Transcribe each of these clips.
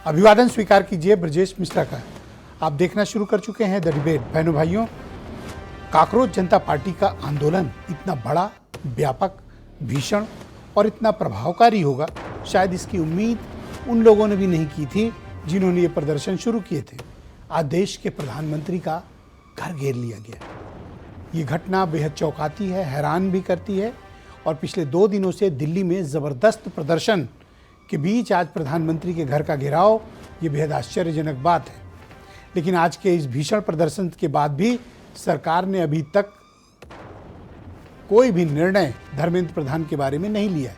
अभिवादन स्वीकार कीजिए ब्रजेश मिश्रा का। आप देखना शुरू कर चुके हैं द डिबेट। बहनों भाइयों, काकरोच जनता पार्टी का आंदोलन इतना बड़ा, व्यापक, भीषण और इतना प्रभावकारी होगा, शायद इसकी उम्मीद उन लोगों ने भी नहीं की थी जिन्होंने ये प्रदर्शन शुरू किए थे। आज देश के प्रधानमंत्री का घर घेर लिया गया। ये घटना बेहद चौंकाती है, हैरान भी करती है और पिछले 2 दिनों से दिल्ली में ज़बरदस्त प्रदर्शन के बीच आज प्रधानमंत्री के घर का घेराव, ये बेहद आश्चर्यजनक बात है। लेकिन आज के इस भीषण प्रदर्शन के बाद भी सरकार ने अभी तक कोई भी निर्णय धर्मेंद्र प्रधान के बारे में नहीं लिया है।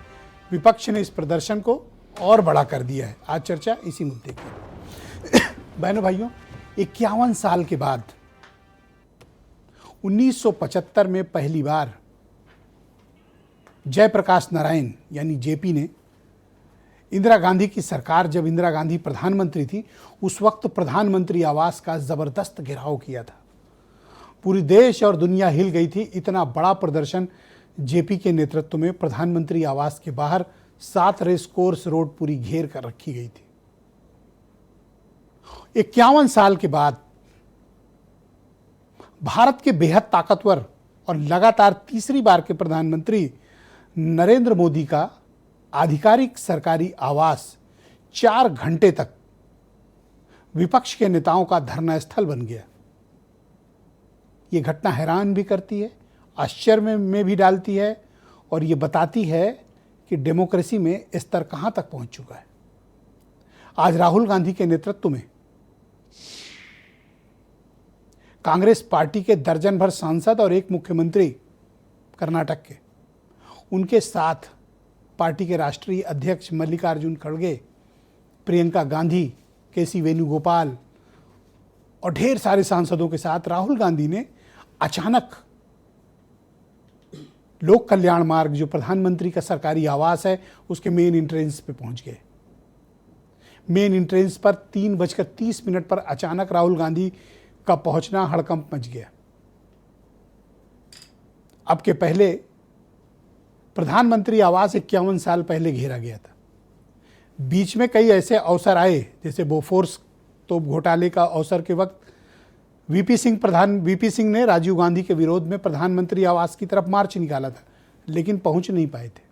विपक्ष ने इस प्रदर्शन को और बड़ा कर दिया है। आज चर्चा इसी मुद्दे की। बहनों भाइयों, 51 साल के बाद 1975 में पहली बार जयप्रकाश नारायण यानी जेपी ने इंदिरा गांधी की सरकार, जब इंदिरा गांधी प्रधानमंत्री थी, उस वक्त प्रधानमंत्री आवास का जबरदस्त घेराव किया था। पूरी देश और दुनिया हिल गई थी। इतना बड़ा प्रदर्शन जेपी के नेतृत्व में प्रधानमंत्री आवास के बाहर 7 रेस कोर्स रोड पूरी घेर कर रखी गई थी। 51 साल के बाद भारत के बेहद ताकतवर और लगातार तीसरी बार के प्रधानमंत्री नरेंद्र मोदी का आधिकारिक सरकारी आवास 4 घंटे तक विपक्ष के नेताओं का धरना स्थल बन गया। ये घटना हैरान भी करती है, आश्चर्य में भी डालती है और ये बताती है कि डेमोक्रेसी में स्तर कहां तक पहुंच चुका है। आज राहुल गांधी के नेतृत्व में कांग्रेस पार्टी के दर्जन भर सांसद और एक मुख्यमंत्री कर्नाटक के, उनके साथ पार्टी के राष्ट्रीय अध्यक्ष मल्लिकार्जुन खड़गे, प्रियंका गांधी, केसी वेणुगोपाल और ढेर सारे सांसदों के साथ राहुल गांधी ने अचानक लोक कल्याण मार्ग, जो प्रधानमंत्री का सरकारी आवास है, उसके मेन एंट्रेंस पे पहुंच गए। मेन एंट्रेंस पर 3:30 पर अचानक राहुल गांधी का पहुंचना हड़कंप मच गया। अब के पहले प्रधानमंत्री आवास 51 साल पहले घेरा गया था। बीच में कई ऐसे अवसर आए, जैसे बोफोर्स तोप घोटाले का अवसर के वक्त वीपी सिंह ने राजीव गांधी के विरोध में प्रधानमंत्री आवास की तरफ मार्च निकाला था, लेकिन पहुंच नहीं पाए थे।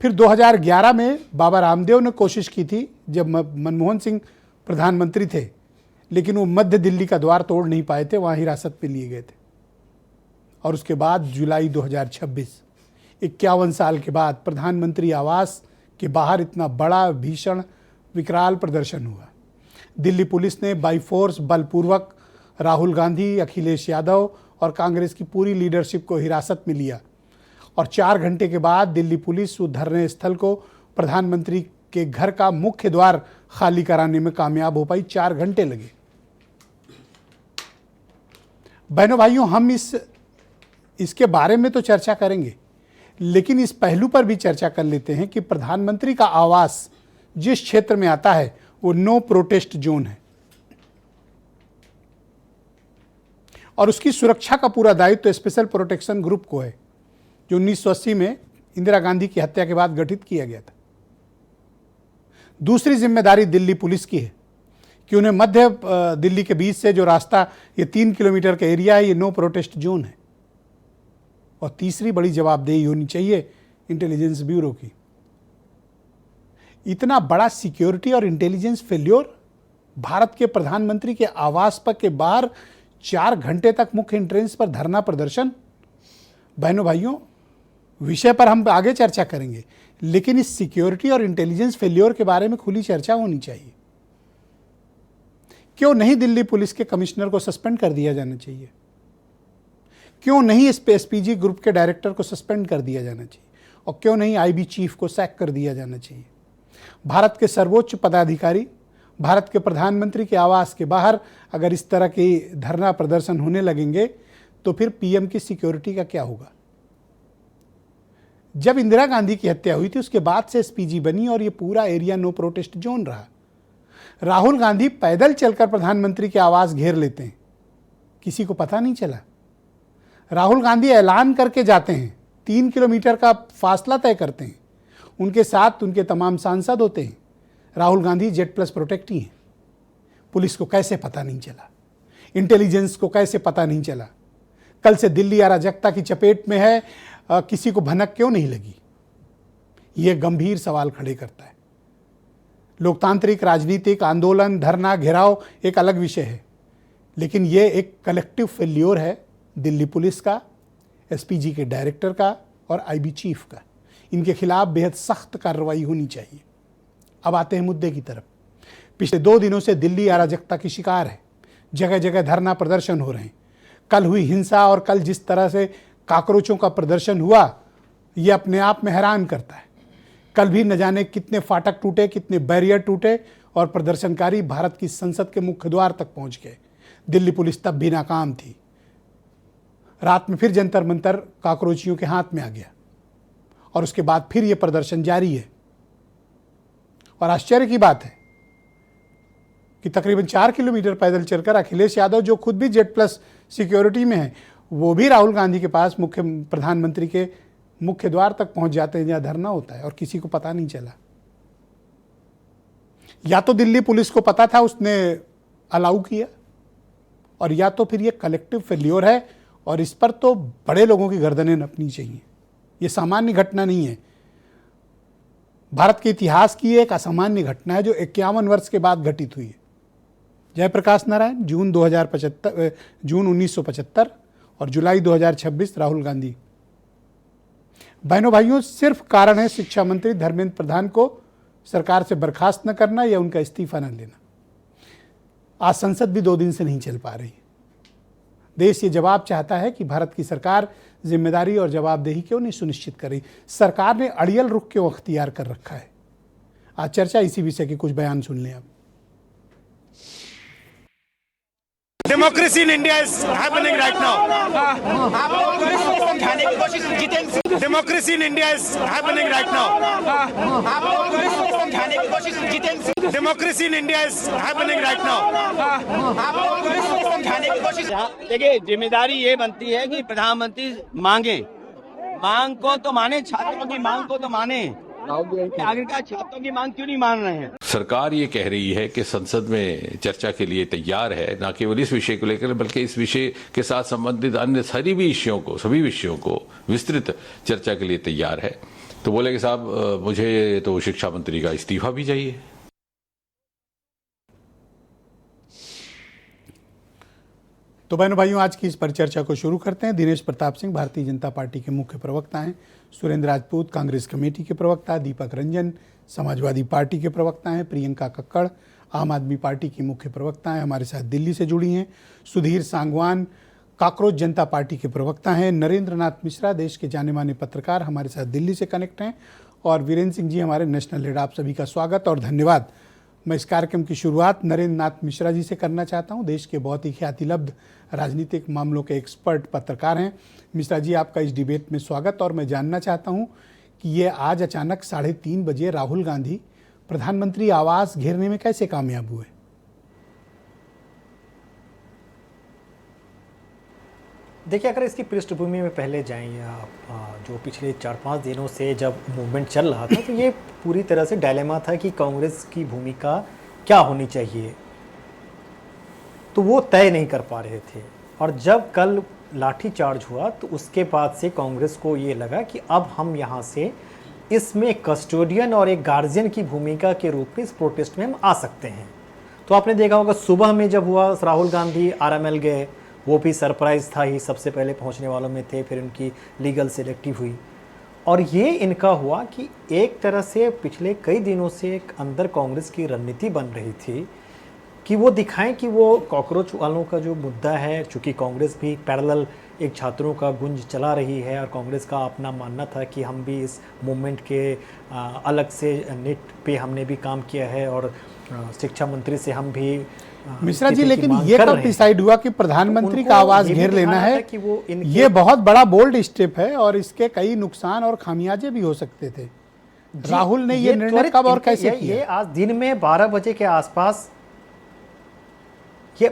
फिर 2011 में बाबा रामदेव ने कोशिश की थी, जब मनमोहन सिंह प्रधानमंत्री थे, लेकिन वो मध्य दिल्ली का द्वार तोड़ नहीं पाए थे, वहां हिरासत में लिए गए थे। और उसके बाद जुलाई 2026, 51 साल के बाद प्रधानमंत्री आवास के बाहर इतना बड़ा, भीषण, विकराल प्रदर्शन हुआ। दिल्ली पुलिस ने बाई फोर्स बलपूर्वक राहुल गांधी, अखिलेश यादव और कांग्रेस की पूरी लीडरशिप को हिरासत में लिया और 4 घंटे के बाद दिल्ली पुलिस उस धरने स्थल को, प्रधानमंत्री के घर का मुख्य द्वार खाली कराने में कामयाब हो पाई। 4 घंटे लगे। बहनों भाइयों, हम इसके बारे में तो चर्चा करेंगे, लेकिन इस पहलू पर भी चर्चा कर लेते हैं कि प्रधानमंत्री का आवास जिस क्षेत्र में आता है वो नो प्रोटेस्ट जोन है और उसकी सुरक्षा का पूरा दायित्व तो स्पेशल प्रोटेक्शन ग्रुप को है, जो 1980 में इंदिरा गांधी की हत्या के बाद गठित किया गया था। दूसरी जिम्मेदारी दिल्ली पुलिस की है कि उन्हें मध्य दिल्ली के बीच से जो रास्ता, ये 3 किलोमीटर का एरिया है, ये नो प्रोटेस्ट जोन है। और तीसरी बड़ी जवाबदेही होनी चाहिए इंटेलिजेंस ब्यूरो की। इतना बड़ा सिक्योरिटी और इंटेलिजेंस फेल्योर, भारत के प्रधानमंत्री के आवास पर के बाहर 4 घंटे तक मुख्य एंट्रेंस पर धरना प्रदर्शन। बहनों भाइयों, विषय पर हम आगे चर्चा करेंगे, लेकिन इस सिक्योरिटी और इंटेलिजेंस फेल्योर के बारे में खुली चर्चा होनी चाहिए। क्यों नहीं दिल्ली पुलिस के कमिश्नर को सस्पेंड कर दिया जाना चाहिए? क्यों नहीं इस एसपीजी ग्रुप के डायरेक्टर को सस्पेंड कर दिया जाना चाहिए? और क्यों नहीं आईबी चीफ को सैक कर दिया जाना चाहिए? भारत के सर्वोच्च पदाधिकारी, भारत के प्रधानमंत्री के आवास के बाहर अगर इस तरह के धरना प्रदर्शन होने लगेंगे तो फिर पीएम की सिक्योरिटी का क्या होगा? जब इंदिरा गांधी की हत्या हुई थी, उसके बाद से एसपीजी बनी और ये पूरा एरिया नो प्रोटेस्ट जोन रहा। राहुल गांधी पैदल चलकर प्रधानमंत्री के आवास घेर लेते हैं, किसी को पता नहीं चला। राहुल गांधी ऐलान करके जाते हैं, 3 किलोमीटर का फासला तय करते हैं, उनके साथ उनके तमाम सांसद होते हैं। Rahul Gandhi Z plus protectee हैं। पुलिस को कैसे पता नहीं चला, इंटेलिजेंस को कैसे पता नहीं चला, कल से दिल्ली अराजकता की चपेट में है, किसी को भनक क्यों नहीं लगी? यह गंभीर सवाल खड़े करता है। लोकतांत्रिक राजनीतिक आंदोलन, धरना, घेराव एक अलग विषय है, लेकिन यह एक कलेक्टिव फेल्योर है दिल्ली पुलिस का, एसपीजी के डायरेक्टर का और आईबी चीफ का। इनके खिलाफ बेहद सख्त कार्रवाई होनी चाहिए। अब आते हैं मुद्दे की तरफ। पिछले 2 दिनों से दिल्ली अराजकता की शिकार है। जगह जगह धरना प्रदर्शन हो रहे हैं। कल हुई हिंसा और कल जिस तरह से काकरोचों का प्रदर्शन हुआ, यह अपने आप में हैरान करता है। कल भी न जाने कितने फाटक टूटे, कितने बैरियर टूटे और प्रदर्शनकारी भारत की संसद के मुख्य द्वार तक पहुंच गए। दिल्ली पुलिस तब भी नाकाम थी। रात में फिर जंतर मंतर काकरोचियों के हाथ में आ गया और उसके बाद फिर यह प्रदर्शन जारी है। और आश्चर्य की बात है कि तकरीबन 4 किलोमीटर पैदल चलकर अखिलेश यादव, जो खुद भी जेड प्लस सिक्योरिटी में है, वो भी राहुल गांधी के पास प्रधानमंत्री के मुख्य द्वार तक पहुंच जाते हैं जहां धरना होता है और किसी को पता नहीं चला। या तो दिल्ली पुलिस को पता था, उसने अलाउ किया, और या तो फिर ये कलेक्टिव फेल्योर है और इस पर तो बड़े लोगों की गर्दनें नपनी चाहिए। ये सामान्य घटना नहीं है। भारत के इतिहास की एक असामान्य घटना है जो 51 वर्ष के बाद घटित हुई है। जयप्रकाश नारायण जून 1975 और जुलाई 2026 राहुल गांधी। बहनों भाइयों, सिर्फ कारण है शिक्षा मंत्री धर्मेंद्र प्रधान को सरकार से बर्खास्त न करना या उनका इस्तीफा न लेना। आज संसद भी 2 दिन से नहीं चल पा रही। देश ये जवाब चाहता है कि भारत की सरकार जिम्मेदारी और जवाबदेही क्यों नहीं सुनिश्चित कर रही। सरकार ने अड़ियल रुख क्यों अख्तियार कर रखा है। आज चर्चा इसी विषय के कुछ बयान सुन लें आप। Democracy in India is happening right now. Democracy in India is happening right now. Democracy in India is happening right now. देखिए, जिम्मेदारी ये बनती है कि प्रधानमंत्री मांग को तो माने, छात्रों की मांग को तो माने। आखिरकार छात्रों की मांग क्यों नहीं मान रहे हैं? सरकार ये कह रही है कि संसद में चर्चा के लिए तैयार है, न केवल इस विषय को लेकर बल्कि इस विषय के साथ संबंधित अन्य सभी विषयों को विस्तृत चर्चा के लिए तैयार है। तो बोले कि साहब, मुझे तो शिक्षा मंत्री का इस्तीफा भी चाहिए। तो बहनों भाइयों, आज की इस परिचर्चा को शुरू करते हैं। दिनेश प्रताप सिंह भारतीय जनता पार्टी के मुख्य प्रवक्ता हैं, सुरेंद्र राजपूत कांग्रेस कमेटी के प्रवक्ता, दीपक रंजन समाजवादी पार्टी के प्रवक्ता हैं, प्रियंका कक्कड़ आम आदमी पार्टी की मुख्य प्रवक्ता हैं, हमारे साथ दिल्ली से जुड़ी हैं, सुधीर सांगवान काकरोच जनता पार्टी के प्रवक्ता हैं, नरेंद्र नाथ मिश्रा देश के जाने माने पत्रकार हमारे साथ दिल्ली से कनेक्ट हैं, और वीरेंद्र सिंह जी हमारे नेशनल हेड। आप सभी का स्वागत और धन्यवाद। मैं इस कार्यक्रम की शुरुआत नरेंद्र नाथ मिश्रा जी से करना चाहता हूं। देश के बहुत ही ख्यातिलब्ध राजनीतिक मामलों के एक्सपर्ट पत्रकार हैं। मिश्रा जी, आपका इस डिबेट में स्वागत। और मैं जानना चाहता हूं कि ये आज अचानक 3:30 बजे राहुल गांधी प्रधानमंत्री आवास घेरने में कैसे कामयाब हुए? देखिए, अगर इसकी पृष्ठभूमि में पहले जाएं, या जो पिछले 4-5 दिनों से जब मूवमेंट चल रहा था, तो ये पूरी तरह से डायलेमा था कि कांग्रेस की भूमिका क्या होनी चाहिए, तो वो तय नहीं कर पा रहे थे। और जब कल लाठी चार्ज हुआ तो उसके बाद से कांग्रेस को ये लगा कि अब हम यहाँ से इसमें कस्टोडियन और एक गार्जियन की भूमिका के रूप में इस प्रोटेस्ट में हम आ सकते हैं। तो आपने देखा होगा, सुबह में जब हुआ राहुल गांधी आरएमएल गए, वो भी सरप्राइज़ था ही, सबसे पहले पहुंचने वालों में थे, फिर उनकी लीगल सेलेक्टिव हुई। और ये इनका हुआ कि एक तरह से पिछले कई दिनों से एक अंदर कांग्रेस की रणनीति बन रही थी कि वो दिखाएं कि वो कॉकरोच वालों का जो मुद्दा है, चूँकि कांग्रेस भी पैरेलल एक छात्रों का गुंज चला रही है और कांग्रेस का अपना मानना था कि हम भी इस मूवमेंट के अलग से नेट पे हमने भी काम किया है और शिक्षा मंत्री से हम भी मिश्रा जी, लेकिन ये कब डिसाइड हुआ कि प्रधानमंत्री का आवाज घेर लेना है? कि वो ये बहुत बड़ा बोल्ड स्टेप है और इसके कई नुकसान और खामियाजे भी हो सकते थे। राहुल ने ये निर्णय कब और कैसे किया? ये आज दिन में 12 बजे के आसपास, ये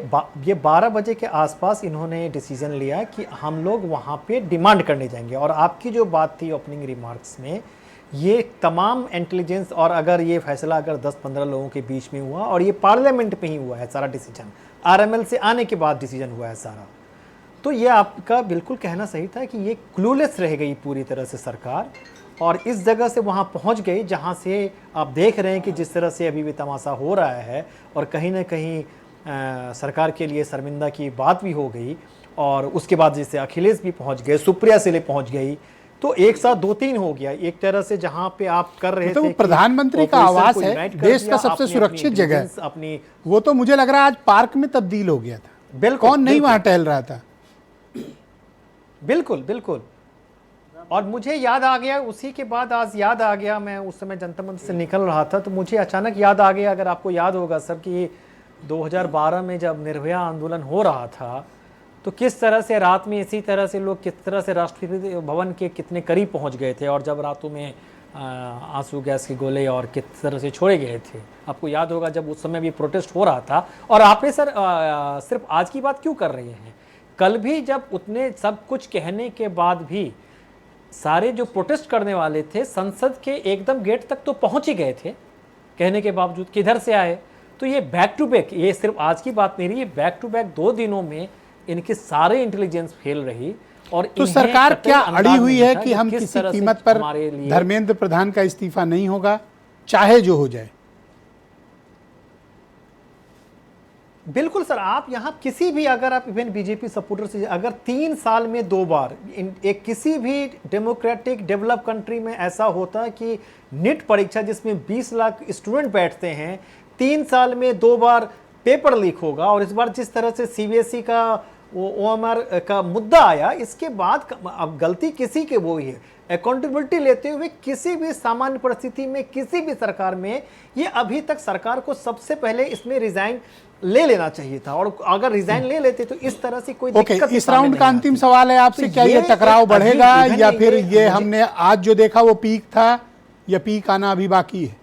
12 बजे के आसपास इन्होंने डिसीजन लिया कि हम लोग वहाँ पे डिमांड करने जाएंगे। और आपकी जो बात थी ओपनिंग रिमार्क्स में, ये तमाम इंटेलिजेंस, और अगर ये फैसला अगर 10-15 लोगों के बीच में हुआ और ये पार्लियामेंट में ही हुआ है सारा डिसीजन, आरएमएल से आने के बाद डिसीजन हुआ है सारा, तो ये आपका बिल्कुल कहना सही था कि ये क्लूलेस रह गई पूरी तरह से सरकार, और इस जगह से वहाँ पहुँच गई जहाँ से आप देख रहे हैं कि जिस तरह से अभी भी तमाशा हो रहा है, और कहीं ना कहीं सरकार के लिए शर्मिंदा की बात भी हो गई। और उसके बाद जैसे अखिलेश भी पहुँच गए, सुप्रिया से ले पहुँच गई, तो एक साथ 2-3 हो गया एक तरह से। जहाँ पे आप कर रहे थे प्रधानमंत्री का आवास है, देश का सबसे सुरक्षित जगह है, अपनी, वो तो मुझे लग रहा है आज पार्क में तब्दील हो गया था। बिल्कुल, कौन नहीं वहां टहल रहा था। बिल्कुल बिल्कुल। और मुझे याद आ गया, उसी के बाद आज याद आ गया, मैं उस समय जनता मंच से निकल रहा था तो मुझे अचानक याद आ गया, अगर आपको याद होगा सर, कि 2012 में जब निर्भया आंदोलन हो रहा था तो किस तरह से रात में इसी तरह से लोग किस तरह से राष्ट्रपति भवन के कितने करीब पहुंच गए थे, और जब रातों में आंसू गैस के गोले और किस तरह से छोड़े गए थे। आपको याद होगा जब उस समय भी प्रोटेस्ट हो रहा था। और आपने सर सिर्फ आज की बात क्यों कर रहे हैं, कल भी जब उतने सब कुछ कहने के बाद भी सारे जो प्रोटेस्ट करने वाले थे संसद के एकदम गेट तक तो पहुंच ही गए थे, कहने के बावजूद किधर से आए। तो ये बैक टू बैक, ये सिर्फ आज की बात नहीं रही, ये बैक टू बैक 2 दिनों में इनके सारे इंटेलिजेंस फेल रही। और तो सरकार क्या अड़ी हुई है कि हम किस किसी तरह से कीमत पर हमारे लिए धर्मेंद्र प्रधान का इस्तीफा नहीं होगा, चाहे जो हो जाए। बिल्कुल सर, आप यहाँ किसी भी, अगर आप इवन बीजेपी सपोर्टर से, अगर 3 साल में 2 बार एक किसी भी डेमोक्रेटिक डेवलप कंट्री में ऐसा होता कि नीट परीक्षा जिसमें 20 लाख स्टूडेंट बैठते हैं, 3 साल में 2 बार पेपर लीक होगा। और इस बार जिस तरह से सीबीएसई का वो ओएमआर का मुद्दा आया, इसके बाद अब गलती किसी के वो ही है। अकाउंटेबिलिटी लेते हुए किसी भी सामान्य परिस्थिति में किसी भी सरकार में ये अभी तक सरकार को सबसे पहले इसमें रिजाइन ले लेना चाहिए था, और अगर रिजाइन ले लेते तो इस तरह से कोई दिक्कत इस राउंड का अंतिम सवाल है आपसे, क्या ये टकराव बढ़ेगा या फिर ये हमने आज जो देखा वो पीक था, या पीक आना अभी बाकी है?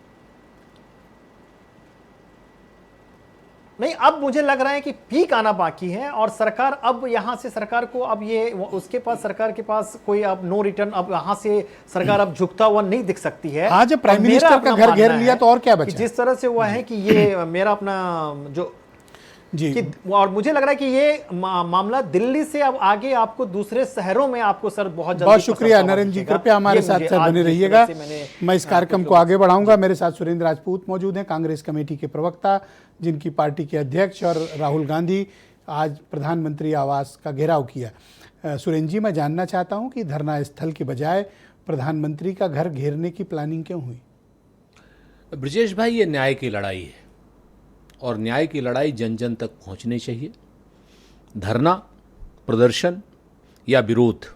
नहीं, अब मुझे लग रहा है कि पीक आना बाकी है, और सरकार अब यहाँ से सरकार को अब ये उसके पास, सरकार के पास कोई अब नो रिटर्न, अब यहाँ से सरकार अब झुकता हुआ नहीं दिख सकती है। हाँ, जब प्राइम मिनिस्टर का घर घेर लिया तो और क्या बचा? जिस तरह से हुआ है कि ये मेरा अपना जो जी, और मुझे लग रहा है कि ये मामला दिल्ली से अब आगे आपको दूसरे शहरों में आपको सर बहुत शुक्रिया नरेंद्र जी, कृपया हमारे साथ बने रहिएगा। मैं इस कार्यक्रम को आगे बढ़ाऊंगा। मेरे साथ सुरेंद्र राजपूत मौजूद हैं, कांग्रेस कमेटी के प्रवक्ता, जिनकी पार्टी के अध्यक्ष, और राहुल गांधी आज प्रधानमंत्री आवास का घेराव किया। सुरेंद्र जी, मैं जानना चाहता हूं कि धरना स्थल के बजाय प्रधानमंत्री का घर घेरने की प्लानिंग क्यों हुई? ब्रजेश भाई, ये न्याय की लड़ाई है, और न्याय की लड़ाई जन जन तक पहुंचनी चाहिए। धरना, प्रदर्शन या विरोध,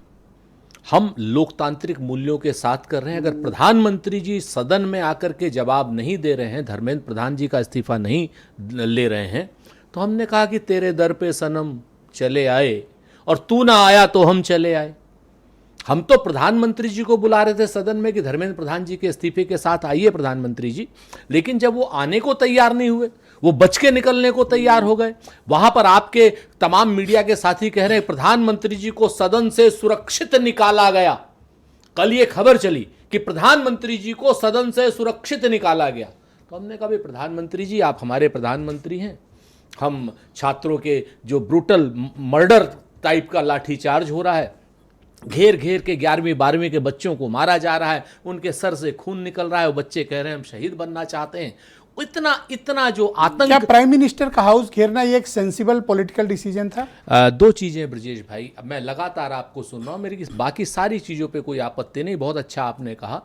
हम लोकतांत्रिक मूल्यों के साथ कर रहे हैं। अगर प्रधानमंत्री जी सदन में आकर के जवाब नहीं दे रहे हैं, धर्मेंद्र प्रधान जी का इस्तीफा नहीं ले रहे हैं, तो हमने कहा कि तेरे दर पे सनम चले आए, और तू ना आया तो हम चले आए। हम तो प्रधानमंत्री जी को बुला रहे थे सदन में कि धर्मेंद्र प्रधान जी के इस्तीफे के साथ आइए प्रधानमंत्री जी, लेकिन जब वो आने को तैयार नहीं हुए, वो बच के निकलने को तैयार हो गए। वहां पर आपके तमाम मीडिया के साथी कह रहे हैं प्रधानमंत्री जी को सदन से सुरक्षित निकाला गया। कल ये खबर चली कि प्रधानमंत्री जी को सदन से सुरक्षित निकाला गया। तो हमने कहा, भाई प्रधानमंत्री जी, आप हमारे प्रधानमंत्री हैं, हम छात्रों के जो ब्रूटल मर्डर टाइप का लाठीचार्ज हो रहा है, घेर घेर के 11वीं 12वीं के बच्चों को मारा जा रहा है, उनके सर से खून निकल रहा है, वो बच्चे कह रहे हैं हम शहीद बनना चाहते हैं। इतना जो आतंक। क्या प्राइम मिनिस्टर का हाउस घेरना ये एक सेंसिबल पॉलिटिकल डिसीजन था? 2 चीजें ब्रजेश भाई, अब मैं लगातार आपको सुन रहा हूं, मेरी बाकी सारी चीजों पे कोई आपत्ति नहीं, बहुत अच्छा आपने कहा,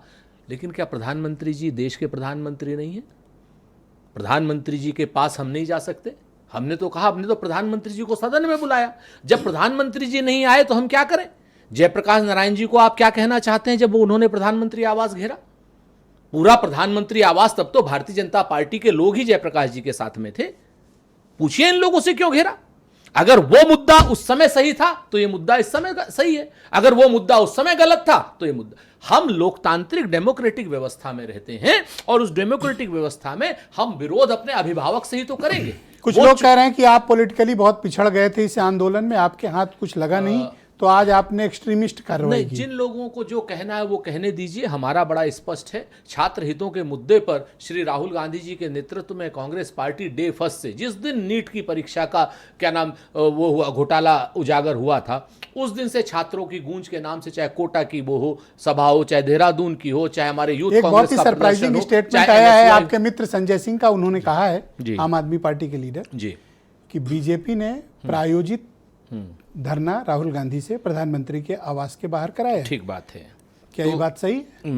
लेकिन क्या प्रधानमंत्री जी देश के प्रधानमंत्री नहीं है? प्रधानमंत्री जी के पास हम नहीं जा सकते? हमने तो कहा, हमने तो प्रधानमंत्री जी को सदन में बुलाया। जब प्रधानमंत्री जी नहीं आए तो हम क्या करें? जयप्रकाश नारायण जी को आप क्या कहना चाहते हैं जब उन्होंने प्रधानमंत्री आवास घेरा? पूरा प्रधानमंत्री आवास तब तो भारतीय जनता पार्टी के लोग ही जयप्रकाश जी के साथ में थे। पूछिए इन लोगों से क्यों घेरा? अगर वो मुद्दा उस समय सही था तो ये मुद्दा इस समय सही है, अगर वो मुद्दा उस समय गलत था तो ये मुद्दा। हम लोकतांत्रिक डेमोक्रेटिक व्यवस्था में रहते हैं, और उस डेमोक्रेटिक व्यवस्था में हम विरोध अपने अभिभावक से ही तो करेंगे। कुछ लोग कह रहे हैं कि आप पॉलिटिकली बहुत पिछड़ गए थे इस आंदोलन में, आपके हाथ कुछ लगा नहीं, तो आज आपने एक्सट्रीमिस्ट कार्रवाई नहीं, की। जिन लोगों को जो कहना है वो कहने दीजिए। हमारा बड़ा स्पष्ट है, छात्र हितों के मुद्दे पर श्री राहुल गांधी जी के नेतृत्व में कांग्रेस पार्टी डे फर्स्ट से, जिस दिन नीट की परीक्षा का क्या नाम वो हुआ, घोटाला उजागर हुआ था, उस दिन से छात्रों की गूंज के नाम से, चाहे कोटा की वो हो सभा हो, चाहे देहरादून की हो, चाहे हमारे यूथ एक बहुत कांग्रेस ही का प्रदर्शन सरप्राइजिंग हो, स्टेटमेंट चाहे आया है NSY आपके मित्र संजय सिंह का। उन्होंने कहा है, जी। आम आदमी पार्टी के लीडर, जी कि बीजेपी ने प्रायोजित धरना राहुल गांधी से प्रधानमंत्री के आवास के बाहर कराया है। ठीक बात है। क्या ये बात सही है?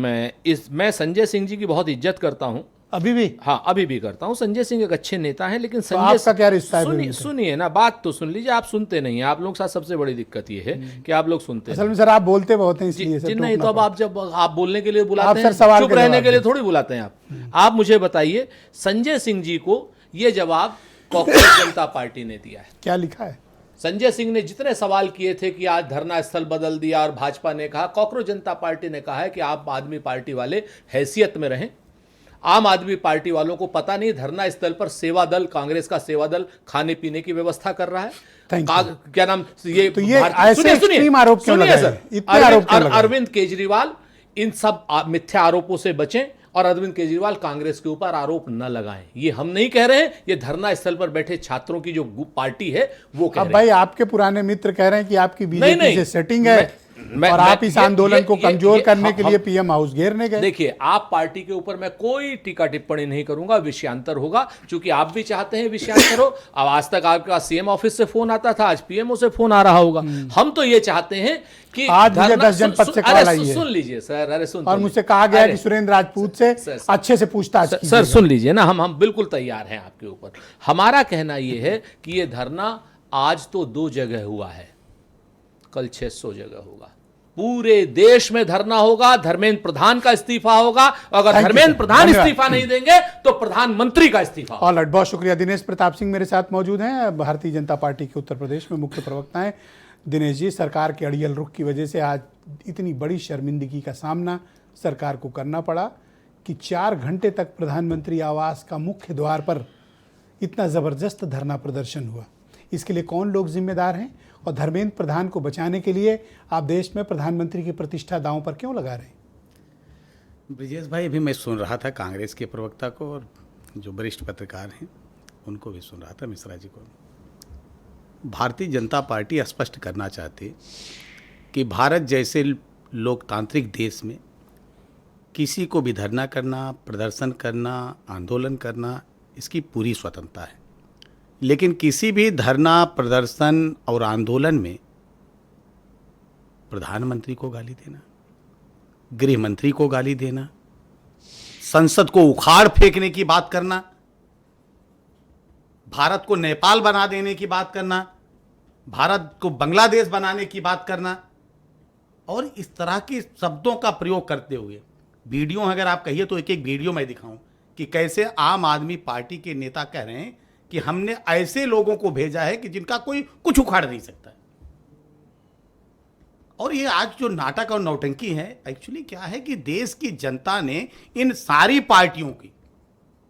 मैं संजय सिंह जी की बहुत इज्जत करता हूं, अभी भी? हाँ अभी भी करता हूं। संजय सिंह एक अच्छे नेता हैं, लेकिन संजय आपका क्या रिश्ता है सुनिए उनसे? सुनिए ना, बात तो सुन लीजिए। आप सुनते नहीं हैं, आप लोग के साथ सबसे बड़ी दिक्कत ये है कि आप लोग सुनते असल में सर आप बोलते बहुत हैं, जी, इसलिए जी नहीं, तो अब आप जब आप बोलने के लिए आप बुलाते सर हैं, सवाल चुप के रहने जवाब के लिए दें। थोड़ी बुलाते हैं आप मुझे बताइए, संजय सिंह जी को ये जवाब कांग्रेस जनता पार्टी ने दिया है। क्या लिखा है? संजय सिंह ने जितने सवाल किए थे कि आज धरना स्थल बदल दिया, और भाजपा ने कहा, कांग्रेस जनता पार्टी ने कहा है कि आम आदमी पार्टी वाले हैसियत में रहें। आम आदमी पार्टी वालों को पता नहीं धरना स्थल पर सेवा दल, कांग्रेस का सेवा दल खाने पीने की व्यवस्था कर रहा है। Thank you. क्या नाम ये तो ये ऐसे extreme आरोप क्यों लगाए? सर, इतने आरोप क्यों लगाए? अरविंद केजरीवाल इन सब मिथ्या आरोपों से बचें, और अरविंद केजरीवाल कांग्रेस के ऊपर आरोप न लगाएं। ये हम नहीं कह रहे हैं, ये धरना स्थल पर बैठे छात्रों की जो पार्टी है वो कह अब रहे भाई आपके पुराने मित्र कह रहे हैं कि आपकी बीजेपी नहीं, से सेटिंग है और आप इस आंदोलन को कमजोर करने के लिए पीएम हाउस घेरने गए। देखिए, आप पार्टी के ऊपर मैं कोई टीका टिप्पणी नहीं करूंगा, विषयांतर होगा, क्योंकि आप भी चाहते हैं विषयांतर हो। अब आज तक आपका सीएम ऑफिस से फोन आता था, आज पीएमओ से फोन आ रहा होगा। हम तो ये चाहते हैं कि आज मुझे 10 जनपद से कॉल आई है। सुन लीजिए सर, अरे सुन, और मुझसे कहा गया कि सुरेंद्र राजपूत से अच्छे से पूछताछ कीजिएगा। सर सुन लीजिए ना, हम बिल्कुल तैयार हैं आपके ऊपर। हमारा कहना यह है कि ये धरना आज तो 2 जगह हुआ है, कल 600 जगह होगा। पूरे देश में धरना होगा, धर्मेंद्र प्रधान का इस्तीफा होगा। अगर धर्मेंद्र प्रधान इस्तीफा नहीं देंगे तो प्रधानमंत्री का इस्तीफा होगा। ऑलराइट, बहुत शुक्रिया। दिनेश प्रताप सिंह मेरे साथ मौजूद हैं, भारतीय जनता पार्टी के उत्तर प्रदेश में मुख्य प्रवक्ता हैं। दिनेश जी, सरकार के अड़ियल रुख की वजह से आज इतनी बड़ी शर्मिंदगी का सामना सरकार को करना पड़ा कि 4 घंटे तक प्रधानमंत्री आवास का मुख्य द्वार पर इतना ज़बरदस्त धरना प्रदर्शन हुआ। इसके लिए कौन लोग जिम्मेदार हैं, और धर्मेंद्र प्रधान को बचाने के लिए आप देश में प्रधानमंत्री की प्रतिष्ठा दांव पर क्यों लगा रहे हैं? ब्रिजेश भाई, अभी मैं सुन रहा था कांग्रेस के प्रवक्ता को, और जो वरिष्ठ पत्रकार हैं उनको भी सुन रहा था, मिश्रा जी को। भारतीय जनता पार्टी स्पष्ट करना चाहती कि भारत जैसे लोकतांत्रिक देश में किसी को भी धरना करना, प्रदर्शन करना, आंदोलन करना, इसकी पूरी स्वतंत्रता है। लेकिन किसी भी धरना, प्रदर्शन और आंदोलन में प्रधानमंत्री को गाली देना, गृह मंत्री को गाली देना, संसद को उखाड़ फेंकने की बात करना, भारत को नेपाल बना देने की बात करना, भारत को बांग्लादेश बनाने की बात करना, और इस तरह के शब्दों का प्रयोग करते हुए वीडियो, अगर आप कहिए तो एक वीडियो मैं दिखाऊं कि कैसे आम आदमी पार्टी के नेता कह रहे हैं कि हमने ऐसे लोगों को भेजा है कि जिनका कोई कुछ उखाड़ नहीं सकता। और ये आज जो नाटक और नौटंकी है, एक्चुअली क्या है कि देश की जनता ने इन सारी पार्टियों की,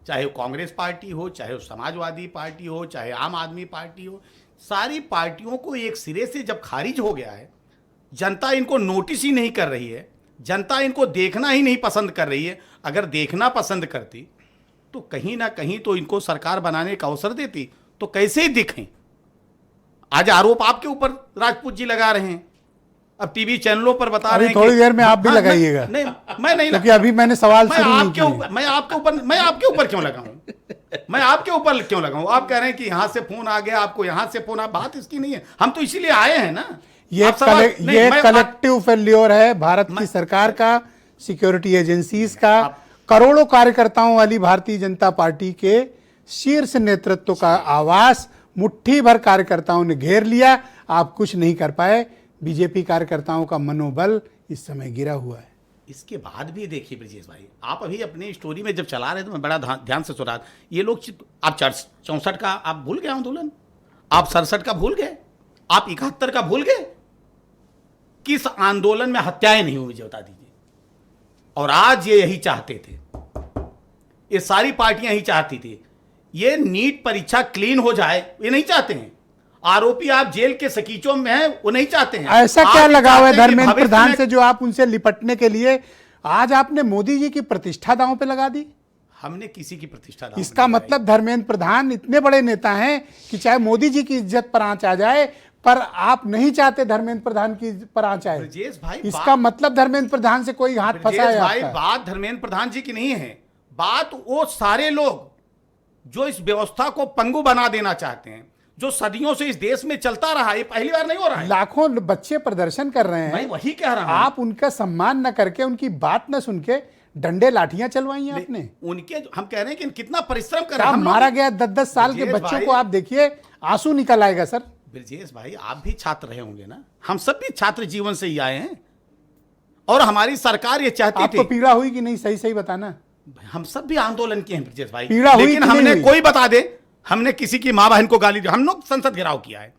चाहे वो कांग्रेस पार्टी हो, चाहे वो समाजवादी पार्टी हो, चाहे आम आदमी पार्टी हो, सारी पार्टियों को एक सिरे से जब खारिज हो गया है, जनता इनको नोटिस ही नहीं कर रही है, जनता इनको देखना ही नहीं पसंद कर रही है। अगर देखना पसंद करती तो कहीं ना कहीं तो इनको सरकार बनाने का अवसर देती, तो कैसे दिखें। आज आरोप आपके ऊपर राजपूत जी लगा रहे हैं, अब टीवी चैनलों पर बता रहे हैं। थोड़ी देर में आप भी लगाइएगा। नहीं, मैं नहीं, क्योंकि अभी मैंने सवाल शुरू नहीं किया। मैं आपके ऊपर क्यों लगाऊं? मैं आपके ऊपर क्यों लगाऊं? आप कह रहे हैं कि यहां से फोन आ गया, आपको यहां से फोन आ, बात इसकी नहीं है। हम तो इसीलिए आए हैं ना। ये कलेक्टिव फेल्योर है भारत की सरकार का, सिक्योरिटी एजेंसीज का, करोड़ों कार्यकर्ताओं वाली भारतीय जनता पार्टी के शीर्ष नेतृत्व का आवास मुट्ठी भर कार्यकर्ताओं ने घेर लिया। आप कुछ नहीं कर पाए। बीजेपी कार्यकर्ताओं का मनोबल इस समय गिरा हुआ है। इसके बाद भी देखिए ब्रजेश भाई, आप अभी अपनी स्टोरी में जब चला रहे थे, मैं बड़ा ध्यान से सुन रहा था। ये लोग, आप 64 का आप भूल गए आंदोलन, आप 67 का भूल गए, आप 71 का भूल गए। किस आंदोलन में हत्याएं नहीं हुई मुझे बता दीजिए। और आज ये यही चाहते थे, ये सारी पार्टियां यही चाहती थी, ये नीट परीक्षा क्लीन हो जाए, ये नहीं चाहते हैं। आरोपी आप जेल के सकीचों में हैं, वो नहीं चाहते हैं। ऐसा आप क्या भी लगाव है चाहते हैं कि धर्मेंद्र भविष्य प्रधान में- से जो आप उनसे निपटने के लिए आज आपने मोदी जी की प्रतिष्ठा दांव पे लगा दी? हमने किसी की प्रतिष्ठा दांव पे इसका नहीं लगाई। मतलब धर्मेंद्र प्रधान इतने बड़े नेता हैं कि चाहे मोदी जी की इज्जत पर आंच आ जाए, पर आप नहीं चाहते धर्मेंद्र प्रधान की पर आंच आए। ब्रजेश भाई, इसका मतलब धर्मेंद्र प्रधान से कोई हाथ फंसा है ब्रजेश भाई, आपका। बात धर्मेंद्र प्रधान जी की नहीं है, बात वो सारे लोग जो इस व्यवस्था को पंगु बना देना चाहते हैं, जो सदियों से इस देश में चलता रहा, ये पहली बार नहीं हो रहा है। लाखों बच्चे प्रदर्शन कर रहे मैं हैं, वही कह रहा हूं। आप उनका सम्मान न करके, उनकी बात न सुन के डंडे लाठियां चलवाई हैं आपने। उनके हम कह रहे हैं कि कितना परिश्रम कर क्या रहे हैं हम मारा लोग। गया 10-10 साल के ब्रजेश बच्चों भाई- को, आप देखिए आंसू निकल आएगा सर। ब्रजेश भाई, आप भी छात्र रहे होंगे ना, हम सब भी छात्र जीवन से ही आए हैं, और हमारी सरकार ये चाहती आपको थी। पीड़ा हुई कि नहीं, सही सही बताना। हम सब भी आंदोलन किए हैं ब्रजेश भाई, पीड़ा हुई लेकिन कि नहीं हमने हुई? कोई बता दे, हमने किसी की मां बहन को गाली दी, हम लोग संसद घेराव किया है,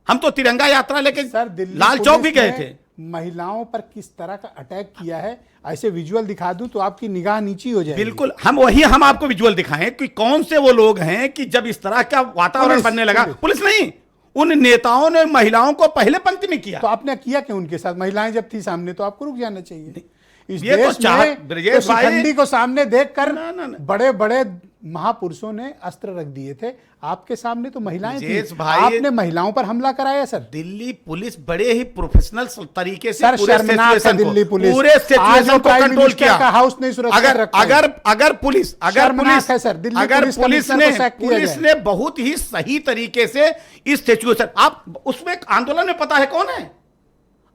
हम तो तिरंगा यात्रा लेके सर दिल्ली लाल चौक भी पुलिस गए ने थे। महिलाओं पर किस तरह का अटैक किया है, ऐसे विजुअल दिखा दूं तो आपकी निगाह नीची हो जाएगी। बिल्कुल, हम आपको विजुअल दिखाएं कि कौन से वो लोग हैं कि जब इस तरह का वातावरण पुलिस- बनने लगा, पुलिस। पुलिस नहीं, उन नेताओं ने महिलाओं को पहले पंक्ति में किया। तो आपने किया क्यों उनके साथ? महिलाएं जब थी सामने तो आपको रुक जाना चाहिए। इस ये तो देश चाहत- में ब्रजेश तो भाई- शिखंडी को सामने देखकर ना। बड़े बड़े महापुरुषों ने अस्त्र रख दिए थे, आपके सामने तो महिलाएं थी। ब्रजेश भाई- आपने महिलाओं पर हमला कराया सर। दिल्ली पुलिस बड़े ही प्रोफेशनल तरीके से सर, पूरे शर्मनाक है सिचुएशन को- दिल्ली पुलिस। पूरे आज सिचुएशन हम को प्राइम कंट्रोल मिनिस्टर किया। का हाउस नहीं सुरक्षित अगर रखते हैं। अगर पुलिस शर्मनाक है सर, दिल्ली अगर पुलिस पुलिस कमिश्नर ने को सैक किया जाए। बहुत ही सही तरीके से इस सिचुएशन, आप उसमें आंदोलन में पता है कौन है?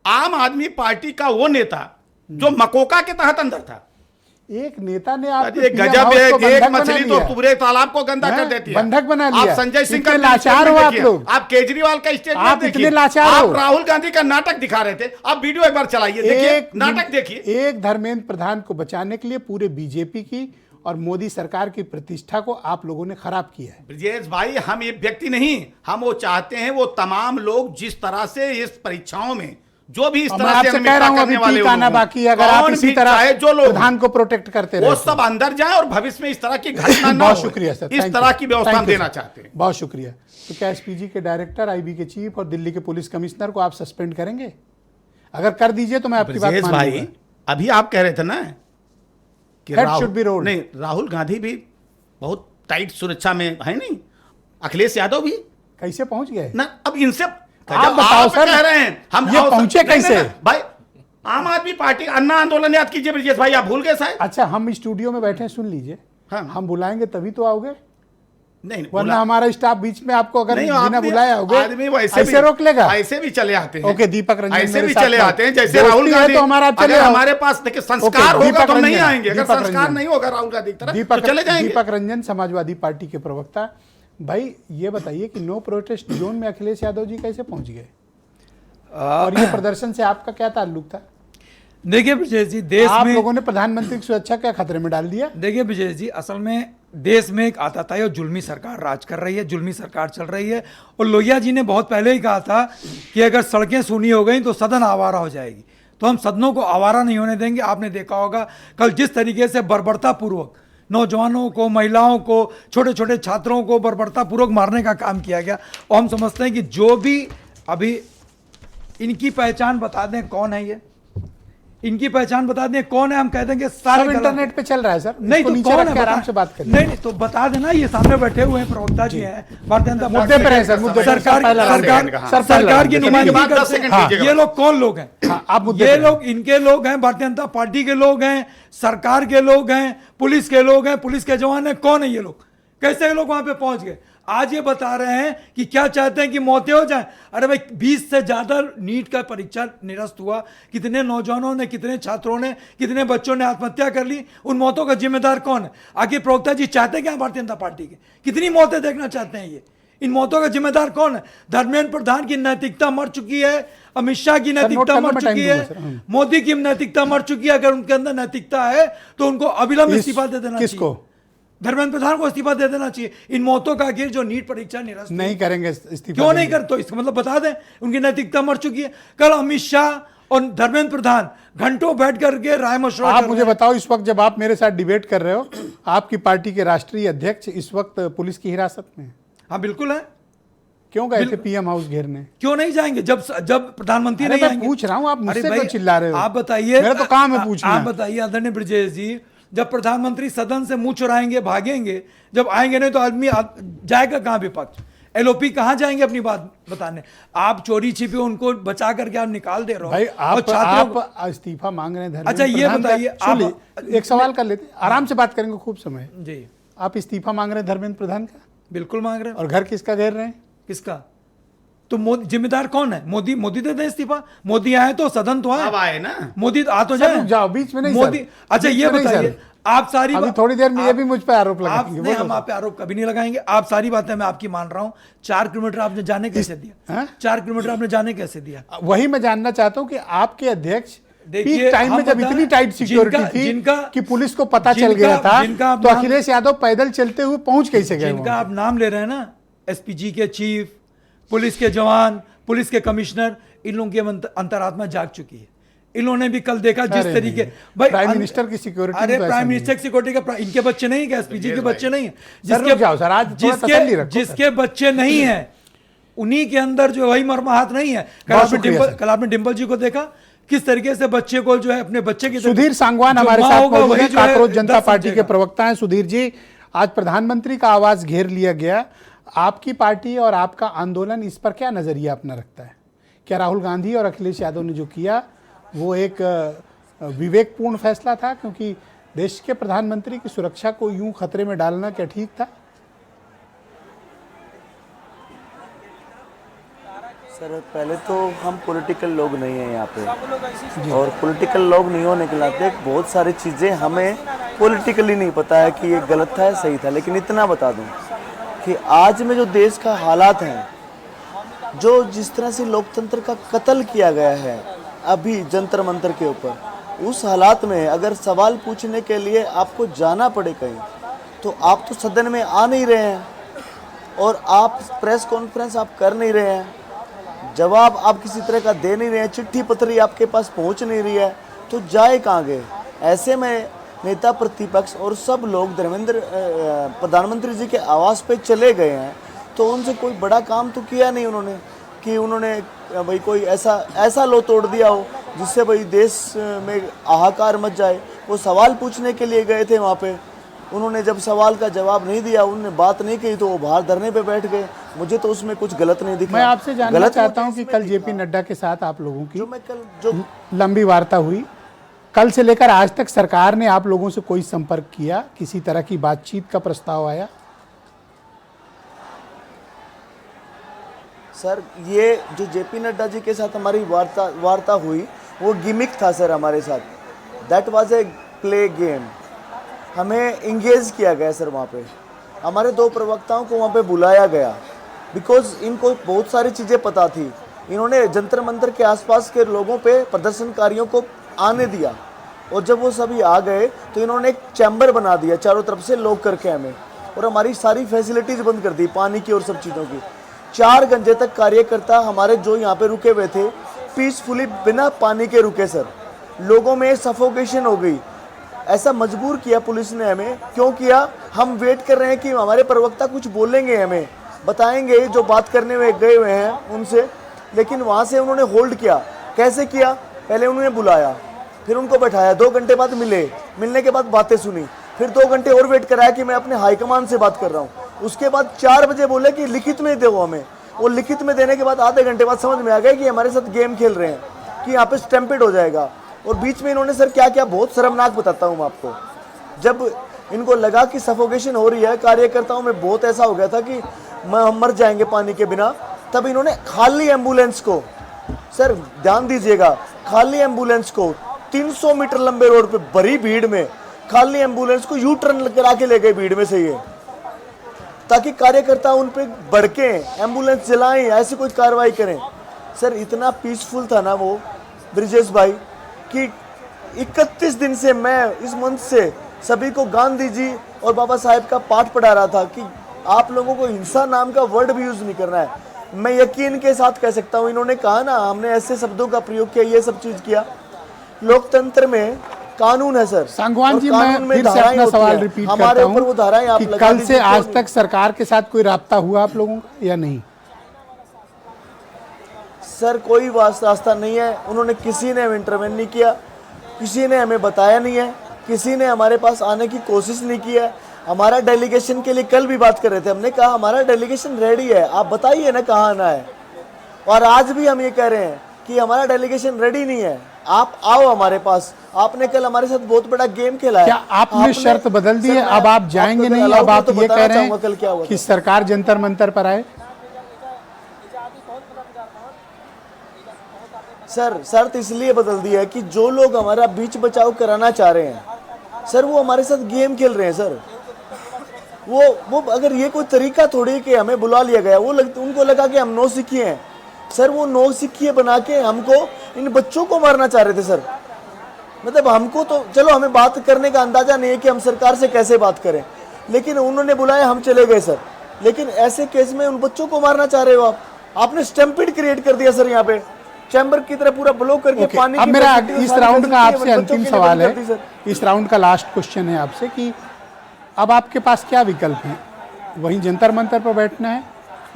आम आदमी पार्टी का वो नेता जो मकोका के तहत अंदर था। एक नेता ने आप अरे गजब है, एक मछली तो पूरे तालाब को गंदा कर देती है। बंधक बना लिया। आप संजय सिंह का इतने लाचार हो आप लोग। आप केजरीवाल का स्टेटमेंट आप देखिए, इतने लाचार आप हो। राहुल गांधी का नाटक दिखा रहे थे, आप वीडियो एक बार चलाइए, देखिए नाटक देखिए। एक धर्मेंद्र प्रधान को बचाने के लिए पूरे बीजेपी की और मोदी सरकार की प्रतिष्ठा को आप लोगों ने खराब किया है। ब्रजेश भाई, हम ये व्यक्ति नहीं, हम वो चाहते हैं वो तमाम लोग जिस तरह से इस परीक्षाओं में जो भी इस और तरह मैं से आपसे कह अनियमितता रहा हूं, अभी करने वाले ठीक लोग आना हों, बाकी है। अगर आप कौन इसी भी तरह चाहे जो लोग प्रधान को प्रोटेक्ट करते वो रहे सब अंदर जाए और भविष्य में इस तरह की घटना ना बहुत हो। शुक्रिया सर, इस थैंक तरह यू। की व्यवस्था थैंक हम यू देना सर। चाहते हैं। बहुत शुक्रिया। तो क्या एसपीजी के डायरेक्टर, आईबी के चीफ और दिल्ली के पुलिस कमिश्नर को आप सस्पेंड करेंगे? अगर कर दीजिए तो मैं आपकी बात ब्रजेश मान भाई, लूंगा। अभी आप कह रहे थे ना कि Head should be rolled. नहीं, राहुल गांधी भी बहुत टाइट सुरक्षा में है, नहीं अखिलेश यादव भी कैसे पहुंच गए? ना। अब इनसे आप बताओ सर, कह रहे हैं हम ये आओ सर। पहुंचे नहीं, कैसे? नहीं, भाई आम आदमी पार्टी अन्ना आंदोलन याद कीजिए ब्रजेश भाई, आप भूल गए शायद। अच्छा, हम स्टूडियो में बैठे हैं, सुन लीजिए। हाँ। हम बुलाएंगे तभी तो आओगे, नहीं वरना हमारा स्टाफ बीच में आपको अगर नहीं, बिना आप भी- बुलाया आदमी होगे वैसे ऐसे भी रोक लेगा? ऐसे भी चले आते हैं। ओके, दीपक रंजन ऐसे मेरे भी साथ चले था। आते हैं, जैसे दोस्ती राहुल है गांधी। तो हमारा चले अगर आओ। हमारे पास देखिए संस्कार ओके, होगा दीपक तो हम नहीं रंजन, आएंगे, अगर दीपक संस्कार रंजन। नहीं होगा राहुल गांधी की तरह तो चले जाएंगे। दीपक रंजन समाजवादी पार्टी के प्रवक्ता, भाई ये बताइए कि नो प्रोटेस्ट जोन में अखिलेश यादव जी कैसे पहुंच गए, और ये प्रदर्शन से आपका क्या ताल्लुक था? देखिए ब्रजेश जी, देश आप में लोगों ने प्रधानमंत्री की सुरक्षा क्या खतरे में डाल दिया? देखिए ब्रजेश जी, असल में देश में एक आताताई और जुल्मी सरकार राज कर रही है, जुल्मी सरकार चल रही है। और लोहिया जी ने बहुत पहले ही कहा था कि अगर सड़कें सूनी हो गई तो सदन आवारा हो जाएगी, तो हम सदनों को आवारा नहीं होने देंगे। आपने देखा होगा कल जिस तरीके से बर्बरतापूर्वक नौजवानों को, महिलाओं को, छोटे छोटे छात्रों को बर्बरतापूर्वक मारने का काम किया गया। और हम समझते हैं कि जो भी अभी इनकी पहचान बता दें कौन है, ये इनकी पहचान बता दें कौन है, हम कह देंगे सारे सब गलत इंटरनेट पे चल रहा है सर, नहीं इसको तो नीचे कौन रख है के आराम बता- से बात करिए। नहीं तो बता देना, ये सामने बैठे हुए हैं प्रवक्ता जी हैं भारतीय जनता मुद्दे पे रहे सर, मुद्दे पे। सरकार पहला राउंड सरकार है। सर, पहला सरकार राउंड की है। नुमाइंदगी बाद 10 करते सेकंड हैं। दीजिएगा। ये लोग कौन लोग हैं? हाँ, आप मुद्दे ये पे लोग, इनके लोग हैं, भारतीय जनता पार्टी के लोग हैं, सरकार के लोग हैं, पुलिस के लोग हैं, पुलिस के जवान हैं। कौन है ये लोग? कैसे ये लोग वहां पे पहुंच गए? आज ये बता रहे हैं कि क्या चाहते हैं कि मौतें हो जाएं। अरे भाई, 20 से ज्यादा नीट का परीक्षा निरस्त हुआ, कितने नौजवानों ने, कितने छात्रों ने, कितने बच्चों ने आत्महत्या कर ली। उन मौतों का जिम्मेदार कौन है? आखिर प्रवक्ता जी चाहते क्या भारतीय जनता पार्टी के? कितनी मौतें देखना चाहते हैं ये? इन मौतों का जिम्मेदार कौन है? धर्मेंद्र प्रधान की नैतिकता मर चुकी है, अमित शाह की नोट नैतिकता करना, मर मैं टाइम चुकी दूंगा है, सर। मोदी की नैतिकता मर चुकी है। अगर उनके अंदर नैतिकता है तो उनको अविलंब इस्तीफा दे देना किसको? चाहिए। धर्मेंद्र प्रधान को इस्तीफा दे देना चाहिए। इन मौतों का आखिर जो नीट परीक्षा निरस्त नहीं करेंगे इस्तीफा। क्यों नहीं देंगे। कर? तो इसका मतलब बता दें उनकी नैतिकता मर चुकी है। कल अमित शाह और धर्मेंद्र प्रधान घंटों बैठ करके राय मशवरा आप कर मुझे रहे हैं। बताओ, इस वक्त जब आप मेरे साथ डिबेट कर रहे हो, आपकी पार्टी के राष्ट्रीय अध्यक्ष इस वक्त पुलिस की हिरासत में है। हाँ बिल्कुल है। क्यों गए थे पीएम हाउस घेरने? क्यों नहीं जाएंगे जब जब प्रधानमंत्री अरे नहीं मैं आएंगे? पूछ रहा हूं, आप अरे मुझसे भाई, क्यों चिल्ला रहे हो? आप बताइए, मेरा तो काम है पूछना। आप बताइए आदरणीय ब्रजेश जी, जब प्रधानमंत्री सदन से मुंह चुराएंगे, भागेंगे, जब आएंगे नहीं तो आदमी जाएगा कहां विपक्ष? एलओपी कहां जाएंगे अपनी बात बताने? आप चोरी छिपे उनको बचा करके आप निकाल दे रहे हो भाई और आप इस्तीफा मांग रहे हैं धर्मेंद्र अच्छा, ये प्रधान का। बताइए, सुनिए, एक सवाल कर लेते, आराम से बात करेंगे, खूब समय है। जी आप इस्तीफा मांग रहे हैं धर्मेंद्र प्रधान का, बिल्कुल मांग रहे हैं। और घर किसका घेर रहे हैं? किसका? तो मोदी जिम्मेदार कौन है? मोदी दे दें इस्तीफा। मोदी आए तो सदन तो अब आए आए ना, मोदी आ तो सर, जाए। रुक जाओ, बीच में नहीं मोदी सर, अच्छा बीच ये में नहीं बताइए, सर। आप सारी अभी बात- थोड़ी देर में ये आप- भी मुझ पर आरोप आप लगाएंगे। नहीं, बोलो हम सर। आप पे आरोप कभी नहीं लगाएंगे। आप सारी बातें मैं आपकी मान रहा हूँ। 4 किलोमीटर आपने जाने कैसे दिया? हाँ? 4 किलोमीटर आपने जाने कैसे दिया? वही मैं जानना चाहता हूँ कि आपके अध्यक्ष देखिए, पीक टाइम में हम जब बता- इतनी टाइट सिक्योरिटी जिनका- थी जिनका- कि पुलिस को पता चल जिनका- गया था, जिनका आप तो नाम- अखिलेश यादव पैदल चलते हुए पहुंच कैसे गए? जिनका आप नाम ले रहे हैं ना, एसपीजी के चीफ, पुलिस के जवान, पुलिस के कमिश्नर, इन लोगों की अंतरात्मा जाग चुकी है। इन्होंने भी कल देखा जिस अरे तरीके नहीं, प्राइम मिनिस्टर की सिक्योरिटी अरे तो ऐसा प्राइम नहीं मिनिस्टर की सिक्योरिटी का इनके बच्चे नहीं है, एसपीजी के बच्चे नहीं है, सर, रुक जाओ सर, आज थोड़ा तसल्ली रखो सर। जिसके बच्चे नहीं है उन्हीं के अंदर जो वही मर्माहत नहीं है। बहुत शुक्रिया सर। कल आपने डिम्पल जी को देखा किस तरीके से बच्चे को जो है अपने बच्चे की सुधीर सांगवान जो हमारे माँ साथ होगा मौजूद वही हैं, जो है काकरोच जनता दर्द पार्टी के समझेगा। प्रवक्ता हैं। सुधीर जी, आज प्रधानमंत्री का आवाज घेर लिया गया, आपकी पार्टी और आपका आंदोलन इस पर क्या नजरिया अपना रखता है? क्या राहुल गांधी और अखिलेश यादव ने जो किया वो एक विवेकपूर्ण फैसला था? क्योंकि देश के प्रधानमंत्री की सुरक्षा को यूं खतरे में डालना क्या ठीक था? सर पहले तो हम पॉलिटिकल लोग नहीं हैं यहाँ पे, और पॉलिटिकल लोग नहीं होने के नाते बहुत सारी चीज़ें हमें पॉलिटिकली नहीं पता है कि ये गलत था या सही था। लेकिन इतना बता दूं कि आज में जो देश का हालात हैं, जो जिस तरह से लोकतंत्र का कत्ल किया गया है अभी जंतर मंतर के ऊपर, उस हालात में अगर सवाल पूछने के लिए आपको जाना पड़े कहीं, तो आप तो सदन में आ नहीं रहे हैं और आप प्रेस कॉन्फ्रेंस आप कर नहीं रहे हैं, जवाब आप किसी तरह का दे नहीं रहे हैं, चिट्ठी पत्री आपके पास पहुंच नहीं रही है, तो जाए कहाँ गए? ऐसे में नेता प्रतिपक्ष और सब लोग धर्मेंद्र प्रधानमंत्री जी के आवास पे चले गए हैं, तो उनसे कोई बड़ा काम तो किया नहीं उन्होंने कि उन्होंने भाई कोई ऐसा लो तोड़ दिया हो जिससे भाई देश में हाहाकार मच जाए। वो सवाल पूछने के लिए गए थे वहाँ पे, उन्होंने जब सवाल का जवाब नहीं दिया, उन्होंने बात नहीं की, तो वो बाहर धरने पे बैठ गए। मुझे तो उसमें कुछ गलत नहीं दिखा। मैं आपसे जानना चाहता हूं कि कल जेपी नड्डा के साथ आप लोगों की जो लंबी वार्ता हुई, कल से लेकर आज तक सरकार ने आप लोगों से कोई संपर्क किया, किसी तरह की बातचीत का प्रस्ताव आया? सर ये जो जेपी नड्डा जी के साथ हमारी वार्ता हुई वो गिमिक था सर हमारे साथ। That was a play game. हमें इंगेज किया गया सर वहाँ पे, हमारे 2 प्रवक्ताओं को वहाँ पे बुलाया गया बिकॉज इनको बहुत सारी चीज़ें पता थी। इन्होंने जंतर मंतर के आसपास के लोगों पे प्रदर्शनकारियों को आने दिया, और जब वो सभी आ गए तो इन्होंने एक चैम्बर बना दिया चारों तरफ से लॉक करके हमें, और हमारी सारी फैसिलिटीज़ बंद कर दी, पानी की और सब चीज़ों की। 4 घंटे तक कार्यकर्ता हमारे जो यहाँ पे रुके हुए थे पीसफुली बिना पानी के रुके सर। लोगों में सफोकेशन हो गई, ऐसा मजबूर किया पुलिस ने हमें। क्यों किया? हम वेट कर रहे हैं कि हमारे प्रवक्ता कुछ बोलेंगे, हमें बताएंगे जो बात करने में गए हुए हैं उनसे, लेकिन वहाँ से उन्होंने होल्ड किया। कैसे किया? पहले उन्होंने बुलाया, फिर उनको बैठाया, 2 घंटे बाद मिलने के बाद बातें सुनी, फिर 2 घंटे और वेट कराया कि मैं अपने हाईकमान से बात कर रहा हूँ। उसके बाद 4 बजे बोले कि लिखित में दो हमें। वो लिखित में देने के बाद आधे घंटे बाद समझ में आ गया कि हमारे साथ गेम खेल रहे हैं, कि यहाँ पे स्टैम्पेड हो जाएगा। और बीच में इन्होंने सर क्या क्या बहुत शर्मनाक बताता हूँ मैं आपको, जब इनको लगा कि सफोकेशन हो रही है, कार्यकर्ताओं में बहुत ऐसा हो गया था कि हम मर जाएंगे पानी के बिना, तब इन्होंने खाली एम्बुलेंस को, सर ध्यान दीजिएगा, खाली एम्बुलेंस को 300 मीटर लंबे रोड पे भरी भीड़ में खाली एम्बुलेंस को यू टर्न करा के ले गए भीड़ में से, ये ताकि कार्यकर्ता उन पे भड़के, एम्बुलेंस जलाएं, ऐसी कोई कार्रवाई करें। सर इतना पीसफुल था ना वो ब्रिजेश भाई कि 31 दिन से मैं इस मंच से सभी को गांधी जी और बाबा साहेब का पाठ पढ़ा रहा था कि आप लोगों को हिंसा नाम का वर्ड भी यूज नहीं करना है। मैं यकीन के साथ कह सकता हूँ, इन्होंने कहा ना हमने ऐसे शब्दों का प्रयोग किया, ये सब चीज किया। लोकतंत्र में कानून है सर। सांगवान जी, मैं फिर से अपना सवाल रिपीट करता हूँ कि कल से आज तक सरकार के साथ कोई राब्ता हुआ आप लोगों का या नहीं? सर कोई रास्ता नहीं है, उन्होंने किसी ने इंटरवेन नहीं किया, किसी ने हमें बताया नहीं है, किसी ने हमारे पास आने की कोशिश नहीं की है। हमारा डेलीगेशन के लिए कल भी बात कर रहे थे, हमने कहा हमारा डेलीगेशन रेडी है, आप बताइए ना कहाँ आना है। और आज भी हम ये कह रहे हैं कि हमारा डेलीगेशन रेडी नहीं है, आप आओ हमारे पास। आपने कल हमारे साथ बहुत बड़ा गेम खेला है। क्या आपने शर्त बदल दी है? अब आप जाएंगे नहीं, अब आप ये कह रहे हैं कि सरकार जंतर मंतर पर आए? सर शर्त इसलिए बदल दी है कि जो लोग हमारा बीच बचाव कराना चाह रहे हैं सर, वो हमारे साथ गेम खेल रहे हैं सर। वो अगर ये कोई तरीका थोड़ी कि हमें बुला लिया गया, उनको लगा कि हम नौसिखिए हैं सर। वो नौसिखिए बना के हमको, इन बच्चों को मारना चाह रहे थे सर। मतलब हमको तो चलो हमें बात करने का अंदाजा नहीं है कि हम सरकार से कैसे बात करें, लेकिन उन्होंने बुलाया, हम चले गए सर। लेकिन ऐसे केस में उन बच्चों को मारना चाह रहे हो आप। आपने स्टैम्पिड क्रिएट कर दिया सर, यहाँ पे चैम्बर की तरह पूरा ब्लॉक करके पानी अब की मेरा फैसिलिटी इस सारी राउंड का फैसिलिटी आपसे बच्चों अंतिम के लिए सवाल बंद है, कर दी सर। इस राउंड का लास्ट क्वेश्चन है आपसे कि अब आपके पास क्या विकल्प है? वहीं जंतर मंतर पर बैठना है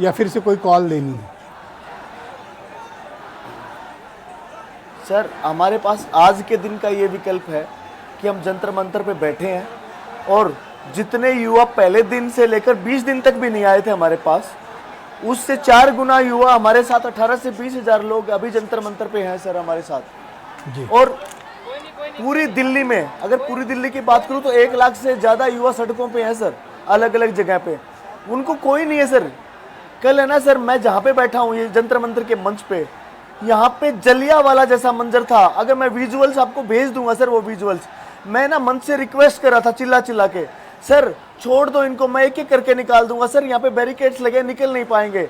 या फिर से कोई कॉल देनी है? सर हमारे पास आज के दिन का ये विकल्प है कि हम जंतर मंतर पे बैठे हैं, और जितने युवा पहले दिन से लेकर 20 दिन तक भी नहीं आए थे हमारे पास, उससे 4 गुना युवा हमारे साथ 18 से 20 हजार लोग अभी जंतर मंतर पे हैं सर हमारे साथ जी। और पूरी दिल्ली में, अगर पूरी दिल्ली की बात करूं तो 1 लाख से ज़्यादा युवा सड़कों पे हैं सर, अलग अलग जगह पे। उनको कोई नहीं है सर। कल है ना सर, मैं जहाँ पे बैठा हूँ ये जंतर मंतर के मंच पे, यहाँ पे जलियांवाला जैसा मंजर था। अगर मैं विजुअल्स आपको भेज दूंगा सर, वो विजुअल्स मैं ना मंच से रिक्वेस्ट कर रहा था चिल्ला चिल्ला के, सर छोड़ दो इनको, मैं एक एक करके निकाल दूंगा सर। यहाँ पे बैरिकेड्स लगे, निकल नहीं पाएंगे।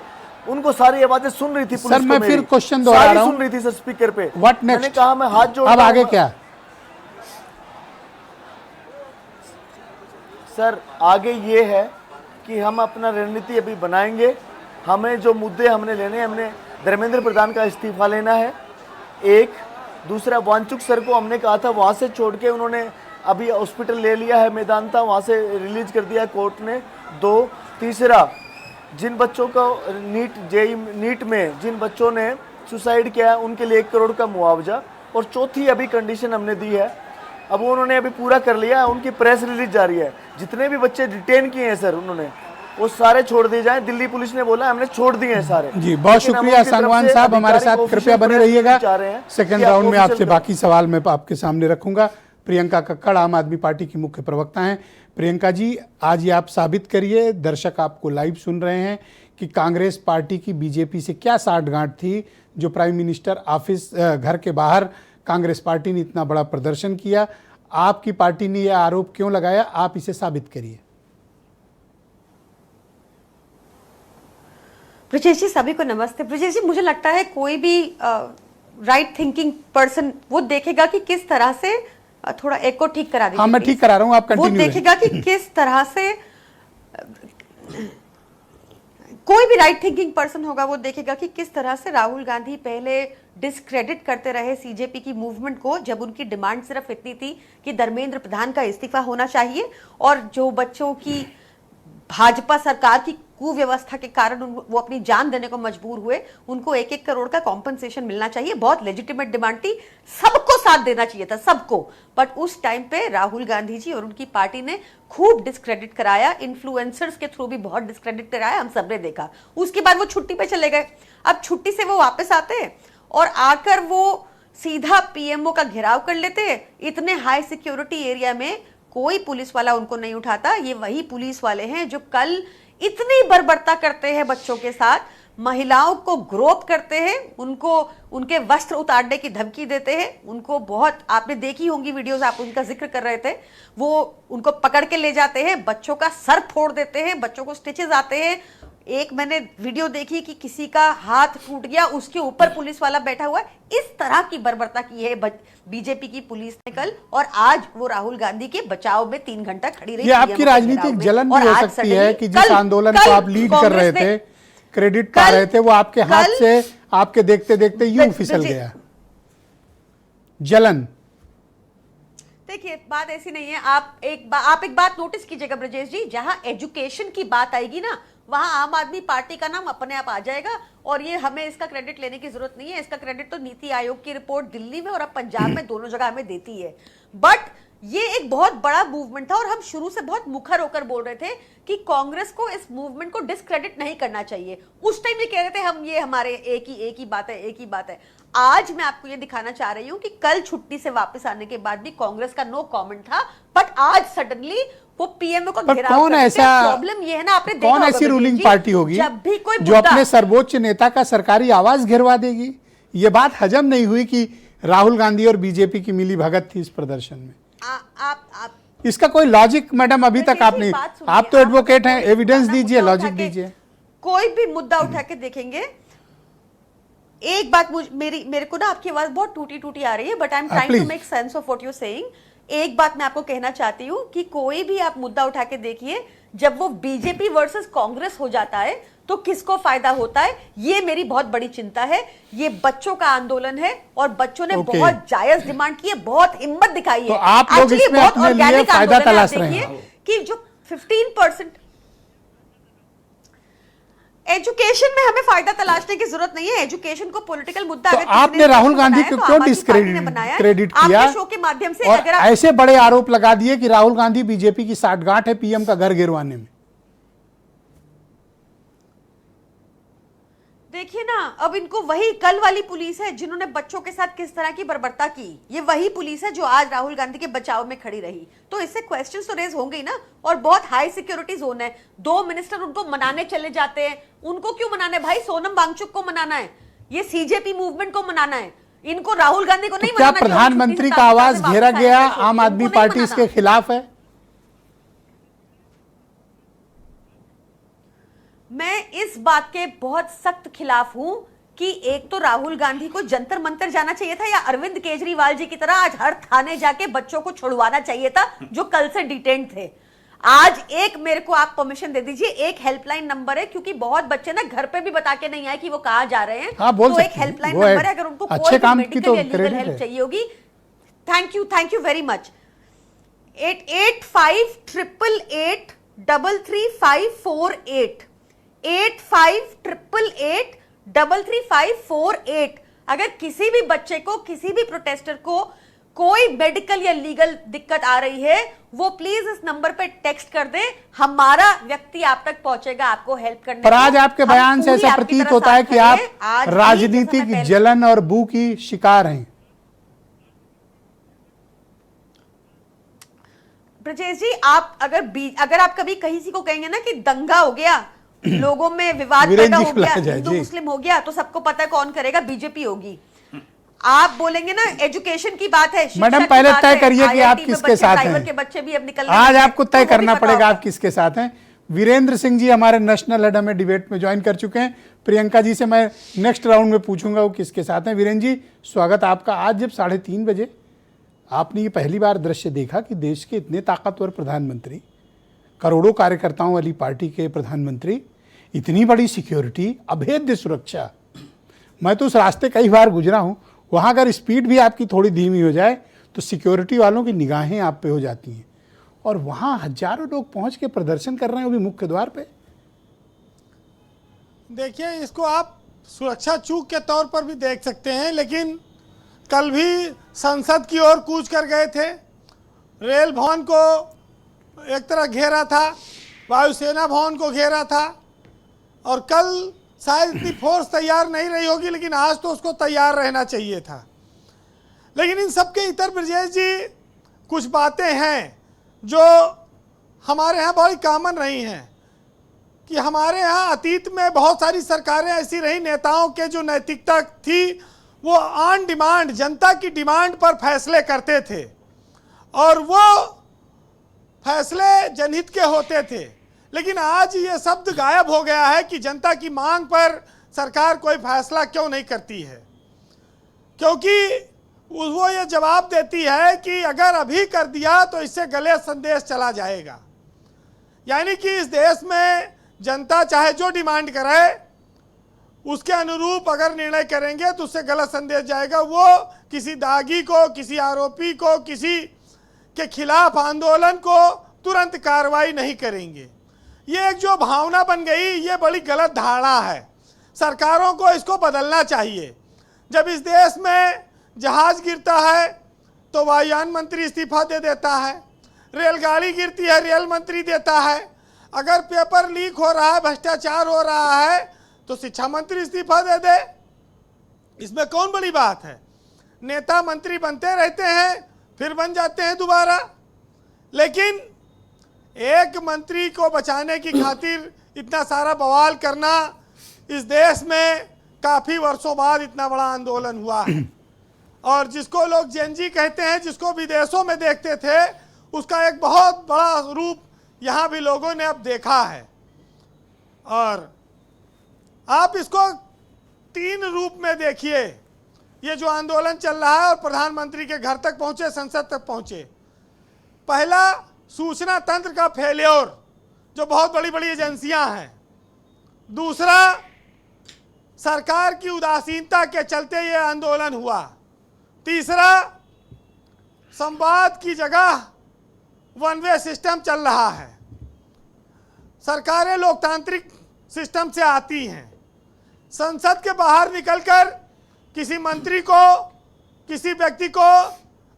उनको सारी आवाजें सुन रही थी पुलिस सर, मैं को फिर मेरी, क्वेश्चन दोहरा रहा हूं, सुन रही थी सर स्पीकर पे। What next? मैंने कहा मैं हाथ जोड़, अब आगे क्या? सर आगे ये है कि हम अपना रणनीति अभी बनाएंगे। हमें जो मुद्दे हमने लेने हैं, हमने धर्मेंद्र प्रधान का इस्तीफा लेना है, एक। दूसरा, वांचुक सर को हमने कहा था वहाँ से छोड़ के, उन्होंने अभी हॉस्पिटल ले लिया है मेदांता, वहाँ से रिलीज कर दिया कोर्ट ने, 2। तीसरा, जिन बच्चों को नीट में जिन बच्चों ने सुसाइड किया है उनके लिए 1 करोड़ का मुआवजा। और चौथी अभी कंडीशन हमने दी है, अब वो उन्होंने अभी पूरा कर लिया है, उनकी प्रेस रिलीज जारी है। जितने भी बच्चे डिटेन किए हैं सर उन्होंने, वो सारे छोड़ दिए जाएं। दिल्ली पुलिस ने बोला हमने छोड़ दिए हैं सारे जी। बहुत शुक्रिया सांगवान साहब, हमारे साथ कृपया बने रहिएगा। सेकंड राउंड में आपसे बाकी सवाल मैं आपके सामने रखूंगा। प्रियंका कक्कड़ आम आदमी पार्टी की मुख्य प्रवक्ता हैं। प्रियंका जी, आज ये आप साबित करिए, दर्शक आपको लाइव सुन रहे हैं, कि कांग्रेस पार्टी की बीजेपी से क्या साठगांठ थी जो प्राइम मिनिस्टर ऑफिस घर के बाहर कांग्रेस पार्टी ने इतना बड़ा प्रदर्शन किया। आपकी पार्टी ने यह आरोप क्यों लगाया, आप इसे साबित करिए। ब्रजेश जी, सभी को नमस्ते। ब्रजेश जी, मुझे लगता है कोई भी राइट थिंकिंग पर्सन वो देखेगा कि किस तरह से थोड़ा एक को ठीक करा दीजिए। हाँ, मैं ठीक करा रहा हूँ, आप कंटिन्यू। वो देखेगा कि किस तरह से कोई भी राइट थिंकिंग पर्सन होगा, वो देखेगा कि किस तरह से राहुल गांधी पहले डिस्क्रेडिट करते रहे सीजेपी की मूवमेंट को, जब उनकी डिमांड सिर्फ इतनी थी कि धर्मेंद्र प्रधान का इस्तीफा होना चाहिए, और जो बच्चों की भाजपा सरकार की कुव्यवस्था के कारण वो अपनी जान देने को मजबूर हुए, उनको 1-1 करोड़ का कॉम्पनसेशन मिलना चाहिए। बहुत लेजिटिमेट डिमांड थी, सबको साथ देना चाहिए था, सबको। बट उस टाइम पे राहुल गांधी जी और उनकी पार्टी ने खूब डिस्क्रेडिट कराया, इन्फ्लुएंसर्स के थ्रू भी बहुत डिस्क्रेडिट कराया, हम सबने देखा। उसके बाद वो छुट्टी पे चले गए। अब छुट्टी से वो वापस आते और आकर वो सीधा पीएमओ का घेराव कर लेते। इतने हाई सिक्योरिटी एरिया में कोई पुलिस वाला उनको नहीं उठाता। ये वही पुलिस वाले हैं जो कल इतनी बर्बरता करते हैं बच्चों के साथ, महिलाओं को ग्रोप करते हैं, उनको उनके वस्त्र उतारने की धमकी देते हैं, उनको बहुत, आपने देखी होंगी वीडियोस, आप उनका जिक्र कर रहे थे, वो उनको पकड़ के ले जाते हैं, बच्चों का सर फोड़ देते हैं, बच्चों को स्टिचेस आते हैं। एक मैंने वीडियो देखी कि किसी का हाथ टूट गया, उसके ऊपर पुलिस वाला बैठा हुआ है। इस तरह की बर्बरता की है बीजेपी की पुलिस ने कल, और आज वो राहुल गांधी के बचाव में 3 घंटा खड़ी रही। ये आपकी राजनीतिक जलन भी हो सकती है कि जिस आंदोलन को आप लीड कर रहे थे, क्रेडिट पा रहे थे, वो आपके हाथ से आपके देखते देखते यूं फिसल गया। जलन। देखिए, बात ऐसी नहीं है। आप एक बात नोटिस कीजिएगा ब्रजेश जी, जहां एजुकेशन की बात आएगी ना, वहां आम आदमी पार्टी का नाम अपने आप आ जाएगा और ये हमें इसका क्रेडिट लेने की जरूरत नहीं है। इसका क्रेडिट तो नीति आयोग की रिपोर्ट दिल्ली में और अब पंजाब में दोनों जगह हमें देती है। बट ये एक बहुत बड़ा मूवमेंट था और हम शुरू से बहुत मुखर होकर बोल रहे थे कि कांग्रेस को इस मूवमेंट को डिस्क्रेडिट नहीं करना चाहिए। उस टाइम ये कह रहे थे हम ये हमारे एक ही बात है। आज मैं आपको ये दिखाना चाह रही हूं कि कल छुट्टी से वापस आने के बाद भी कांग्रेस का नो कमेंट था, बट आज सडनली वो पीएमओ को घेराव कौन ऐसा प्रॉब्लम ये है ना, आपने देखा कौन होगा ऐसी विवेक रूलिंग जी, पार्टी होगी जब भी कोई जो अपने सर्वोच्च नेता का सरकारी आवास गिरवा देगी? ये बात हजम नहीं हुई कि राहुल गांधी और बीजेपी की मिली भगत थी इस प्रदर्शन में। आप इसका कोई लॉजिक मैडम अभी तक आप नहीं, आप तो एडवोकेट हैं, एविडेंस दीजिए, लॉजिक दीजिए। कोई भी मुद्दा उठा के देखेंगे। एक बात मेरे को ना आपकी आवाज बहुत टूटी टूटी आ रही है, but I am trying to make sense of what you saying. एक बात मैं आपको कहना चाहती हूं कि कोई भी आप मुद्दा उठा के देखिए, जब वो बीजेपी वर्सेस कांग्रेस हो जाता है तो किसको फायदा होता है, ये मेरी बहुत बड़ी चिंता है। ये बच्चों का आंदोलन है और बच्चों ने बहुत जायज डिमांड की है, बहुत हिम्मत दिखाई है। तो आप लोग इसमें अपने लिए फायदा तलाश रहे हैं कि जो 15% एजुकेशन में हमें फायदा तलाशने की जरूरत नहीं है। एजुकेशन को पॉलिटिकल मुद्दा तो आपने राहुल गांधी को क्यों डिस्क्रेडिट किया शो के माध्यम से? और अगर ऐसे बड़े आरोप लगा दिए कि राहुल गांधी बीजेपी की साठगांठ है पीएम का घर गिरवाने में? देखिए ना, अब इनको वही कल वाली पुलिस है जिन्होंने बच्चों के साथ किस तरह की बर्बरता की, ये वही पुलिस है जो आज राहुल गांधी के बचाव में खड़ी रही। तो इससे क्वेश्चंस तो रेज होंगे ही ना। और बहुत हाई सिक्योरिटी जोन है, 2 मिनिस्टर उनको मनाने चले जाते हैं। उनको क्यों मनाना है भाई? सोनम वांगचुक को मनाना है, ये सीजेपी मूवमेंट को मनाना है, इनको राहुल गांधी को नहीं क्या मनाना। प्रधानमंत्री का आवाज घेरा गया, आम आदमी पार्टी इसके खिलाफ है? मैं इस बात के बहुत सख्त खिलाफ हूं कि एक तो राहुल गांधी को जंतर मंतर जाना चाहिए था या अरविंद केजरीवाल जी की तरह आज हर थाने जाके बच्चों को छुड़वाना चाहिए था जो कल से डिटेन थे। आज एक मेरे को आप परमिशन दे दीजिए, एक हेल्पलाइन नंबर है, क्योंकि बहुत बच्चे ना घर पे भी बता के नहीं आए कि वो कहाँ जा रहे हैं। हाँ, बोल तो एक हेल्पलाइन नंबर है, अगर उनको कोई भी मेडिकल या लीगल हेल्प चाहिए होगी। Thank you very much. 858888335548 858888335548। अगर किसी भी बच्चे को, किसी भी प्रोटेस्टर को कोई मेडिकल या लीगल दिक्कत आ रही है, वो प्लीज इस नंबर पे टेक्स्ट कर दे, हमारा व्यक्ति आप तक पहुंचेगा आपको हेल्प करने। पर आज आपके बयान से ऐसा प्रतीत होता है कि आप राजनीतिक जलन और बू की शिकार हैं। ब्रजेश जी, आप अगर आप कभी किसी को कहेंगे ना कि दंगा हो गया, लोगों में विवाद पैदा हो गया, हिंदू मुस्लिम हो गया, तो सबको पता है कौन करेगा, बीजेपी होगी। आप बोलेंगे ना एजुकेशन की बात है, मैडम पहले तय करिए कि आप किसके साथ हैं। के बच्चे भी अब निकल आज आपको तय करना पड़ेगा आप किसके साथ हैं। वीरेंद्र सिंह जी हमारे नेशनल हेड हमें डिबेट में ज्वाइन कर चुके हैं। प्रियंका जी से मैं नेक्स्ट राउंड में पूछूंगा वो किसके साथ हैं। वीरेंद्र जी, स्वागत आपका। आज जब 3:30 बजे आपने ये पहली बार दृश्य देखा कि देश के इतने ताकतवर प्रधानमंत्री, करोड़ों कार्यकर्ताओं वाली पार्टी के प्रधानमंत्री, इतनी बड़ी सिक्योरिटी, अभेद्य सुरक्षा। मैं तो उस रास्ते कई बार गुजरा हूँ, वहाँ अगर स्पीड भी आपकी थोड़ी धीमी हो जाए तो सिक्योरिटी वालों की निगाहें आप पे हो जाती हैं। और वहाँ हजारों लोग पहुँच के प्रदर्शन कर रहे हैं, वो भी मुख्य द्वार पे। देखिए, इसको आप सुरक्षा चूक के तौर पर भी देख सकते हैं, लेकिन कल भी संसद की ओर कूच कर गए थे, रेल भवन को एक तरह घेरा था, वायुसेना भवन को घेरा था, और कल शायद इतनी फोर्स तैयार नहीं रही होगी, लेकिन आज तो उसको तैयार रहना चाहिए था। लेकिन इन सब के इतर ब्रजेश जी कुछ बातें हैं जो हमारे यहाँ बड़ी कॉमन रही हैं कि हमारे यहाँ अतीत में बहुत सारी सरकारें ऐसी रही, नेताओं के जो नैतिकता थी वो ऑन डिमांड, जनता की डिमांड पर फैसले करते थे और वो फैसले जनहित के होते थे। लेकिन आज ये शब्द गायब हो गया है कि जनता की मांग पर सरकार कोई फैसला क्यों नहीं करती है, क्योंकि वो ये जवाब देती है कि अगर अभी कर दिया तो इससे गलत संदेश चला जाएगा। यानी कि इस देश में जनता चाहे जो डिमांड करे उसके अनुरूप अगर निर्णय करेंगे तो उससे गलत संदेश जाएगा। वो किसी दागी को, किसी आरोपी को, किसी के खिलाफ आंदोलन को तुरंत कार्रवाई नहीं करेंगे। ये एक जो भावना बन गई, ये बड़ी गलत धारणा है। सरकारों को इसको बदलना चाहिए। जब इस देश में जहाज गिरता है तो वायुयान मंत्री इस्तीफा दे देता है, रेलगाड़ी गिरती है रेल मंत्री देता है, अगर पेपर लीक हो रहा है, भ्रष्टाचार हो रहा है तो शिक्षा मंत्री इस्तीफा दे दे। इसमें कौन बड़ी बात है? नेता मंत्री बनते रहते हैं, फिर बन जाते हैं दोबारा। लेकिन एक मंत्री को बचाने की खातिर इतना सारा बवाल करना, इस देश में काफी वर्षों बाद इतना बड़ा आंदोलन हुआ है। और जिसको लोग जेनजी कहते हैं, जिसको विदेशों में देखते थे, उसका एक बहुत बड़ा रूप यहाँ भी लोगों ने अब देखा है। और आप इसको 3 रूप में देखिए। ये जो आंदोलन चल रहा है और प्रधानमंत्री के घर तक पहुंचे, संसद तक पहुंचे। पहला, सूचना तंत्र का फेल्योर, जो बहुत बड़ी बड़ी एजेंसियां हैं। दूसरा, सरकार की उदासीनता के चलते ये आंदोलन हुआ। तीसरा, संवाद की जगह वन वे सिस्टम चल रहा है। सरकारें लोकतांत्रिक सिस्टम से आती हैं। संसद के बाहर निकलकर किसी मंत्री को, किसी व्यक्ति को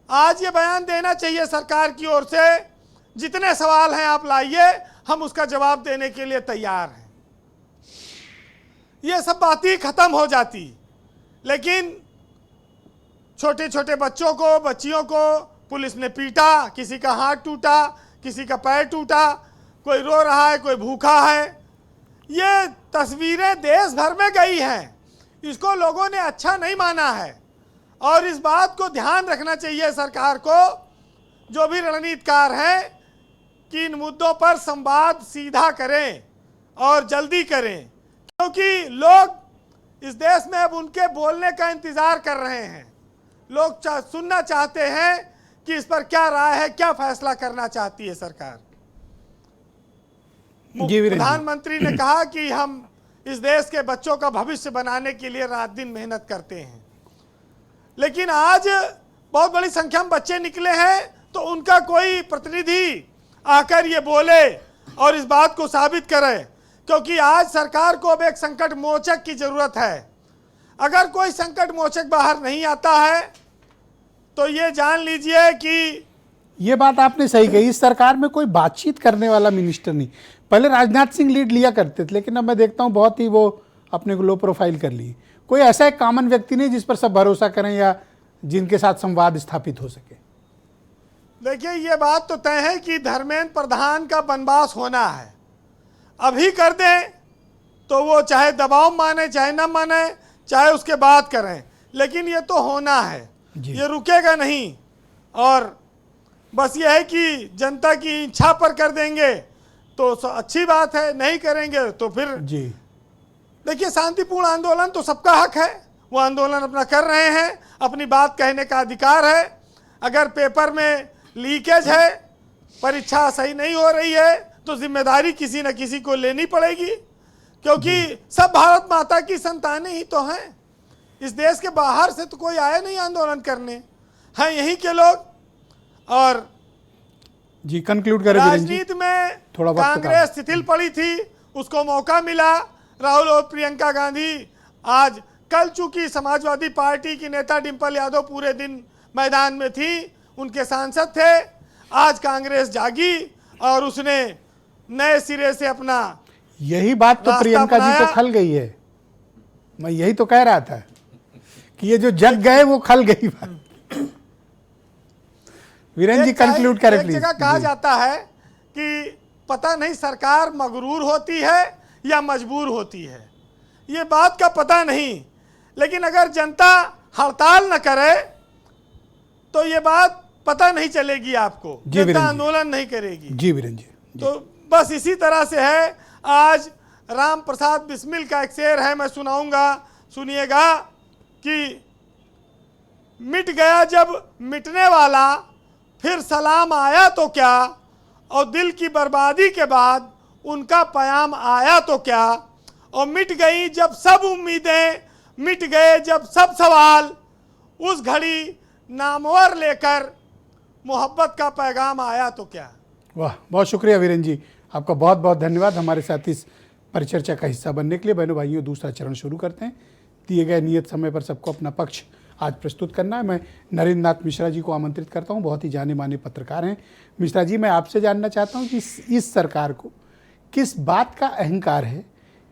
आज ये बयान देना चाहिए सरकार की ओर से, जितने सवाल हैं आप लाइए, हम उसका जवाब देने के लिए तैयार हैं। ये सब बातें खत्म हो जाती। लेकिन छोटे छोटे बच्चों को, बच्चियों को पुलिस ने पीटा, किसी का हाथ टूटा, किसी का पैर टूटा, कोई रो रहा है, कोई भूखा है। ये तस्वीरें देश भर में गई हैं। इसको लोगों ने अच्छा नहीं माना है और इस बात को ध्यान रखना चाहिए सरकार को, जो भी रणनीतिकार हैं, कि इन मुद्दों पर संवाद सीधा करें और जल्दी करें, क्योंकि लोग इस देश में अब उनके बोलने का इंतजार कर रहे हैं। लोग सुनना चाहते हैं कि इस पर क्या राय है, क्या फैसला करना चाहती है सरकार। प्रधानमंत्री ने कहा कि हम इस देश के बच्चों का भविष्य बनाने के लिए रात दिन मेहनत करते हैं। लेकिन आज बहुत बड़ी संख्या में बच्चे निकले हैं, तो उनका कोई प्रतिनिधि आकर ये बोले और इस बात को साबित करे, क्योंकि आज सरकार को अब एक संकट मोचक की जरूरत है। अगर कोई संकट मोचक बाहर नहीं आता है तो ये जान लीजिए कि ये बात आपने सही कही, इस सरकार में कोई बातचीत करने वाला मिनिस्टर नहीं। पहले राजनाथ सिंह लीड लिया करते थे, लेकिन अब मैं देखता हूँ बहुत ही वो अपने को लो प्रोफाइल कर ली। कोई ऐसा एक कॉमन व्यक्ति नहीं जिस पर सब भरोसा करें या जिनके साथ संवाद स्थापित हो सके। देखिए, ये बात तो तय है कि धर्मेंद्र प्रधान का वनवास होना है। अभी कर दें तो वो चाहे दबाव माने चाहे न माने, चाहे उसके बाद करें, लेकिन ये तो होना है, ये रुकेगा नहीं। और बस ये है कि जनता की इच्छा पर कर देंगे तो अच्छी बात है, नहीं करेंगे तो फिर जी। देखिए, शांतिपूर्ण आंदोलन तो सबका हक है, वो आंदोलन अपना कर रहे हैं, अपनी बात कहने का अधिकार है। अगर पेपर में लीकेज है, परीक्षा सही नहीं हो रही है, तो जिम्मेदारी किसी न किसी को लेनी पड़ेगी, क्योंकि सब भारत माता की संतानें ही तो हैं। इस देश के बाहर से तो कोई आया नहीं आंदोलन करने, हैं यहीं के लोग। और जी कंक्लूड करें। राजनीति में थोड़ा कांग्रेस शिथिल पड़ी थी, उसको मौका मिला। राहुल और प्रियंका गांधी आज, कल चूंकि समाजवादी पार्टी की नेता डिंपल यादव पूरे दिन मैदान में थी, उनके सांसद थे। आज कांग्रेस जागी और उसने नए सिरे से अपना, यही बात तो प्रियंका जी को खल गई है। मैं यही तो कह रहा था कि ये जो जग गए वो खल गई बात। वीरेंद्र जी कंक्लूड करें प्लीज। एक जगह कहा जाता है कि पता नहीं सरकार मगरूर होती है या मजबूर होती है, ये बात का पता नहीं। लेकिन अगर जनता हड़ताल न करे तो ये बात पता नहीं चलेगी आपको, जनता आंदोलन नहीं करेगी। जी वीरेंद्र जी। तो बस इसी तरह से है। आज राम प्रसाद बिस्मिल का एक शेर है, मैं सुनाऊंगा, सुनिएगा कि मिट गया जब मिटने वाला, फिर सलाम आया तो क्या, और दिल की बर्बादी के बाद उनका पयाम आया तो क्या, और मिट गई जब सब उम्मीदें, मिट गए जब सब सवाल, उस घड़ी नामवर लेकर मोहब्बत का पैगाम आया तो क्या। वाह, बहुत शुक्रिया वीरेंद्र जी। आपका बहुत बहुत धन्यवाद हमारे साथ इस परिचर्चा का हिस्सा बनने के लिए। बहनों भाइयों, दूसरा चरण शुरू करते हैं। दिए गए नियत समय पर सबको अपना पक्ष आज प्रस्तुत करना है। मैं नरेंद्र नाथ मिश्रा जी को आमंत्रित करता हूं, बहुत ही जाने माने पत्रकार हैं। मिश्रा जी, मैं आपसे जानना चाहता हूं कि इस सरकार को किस बात का अहंकार है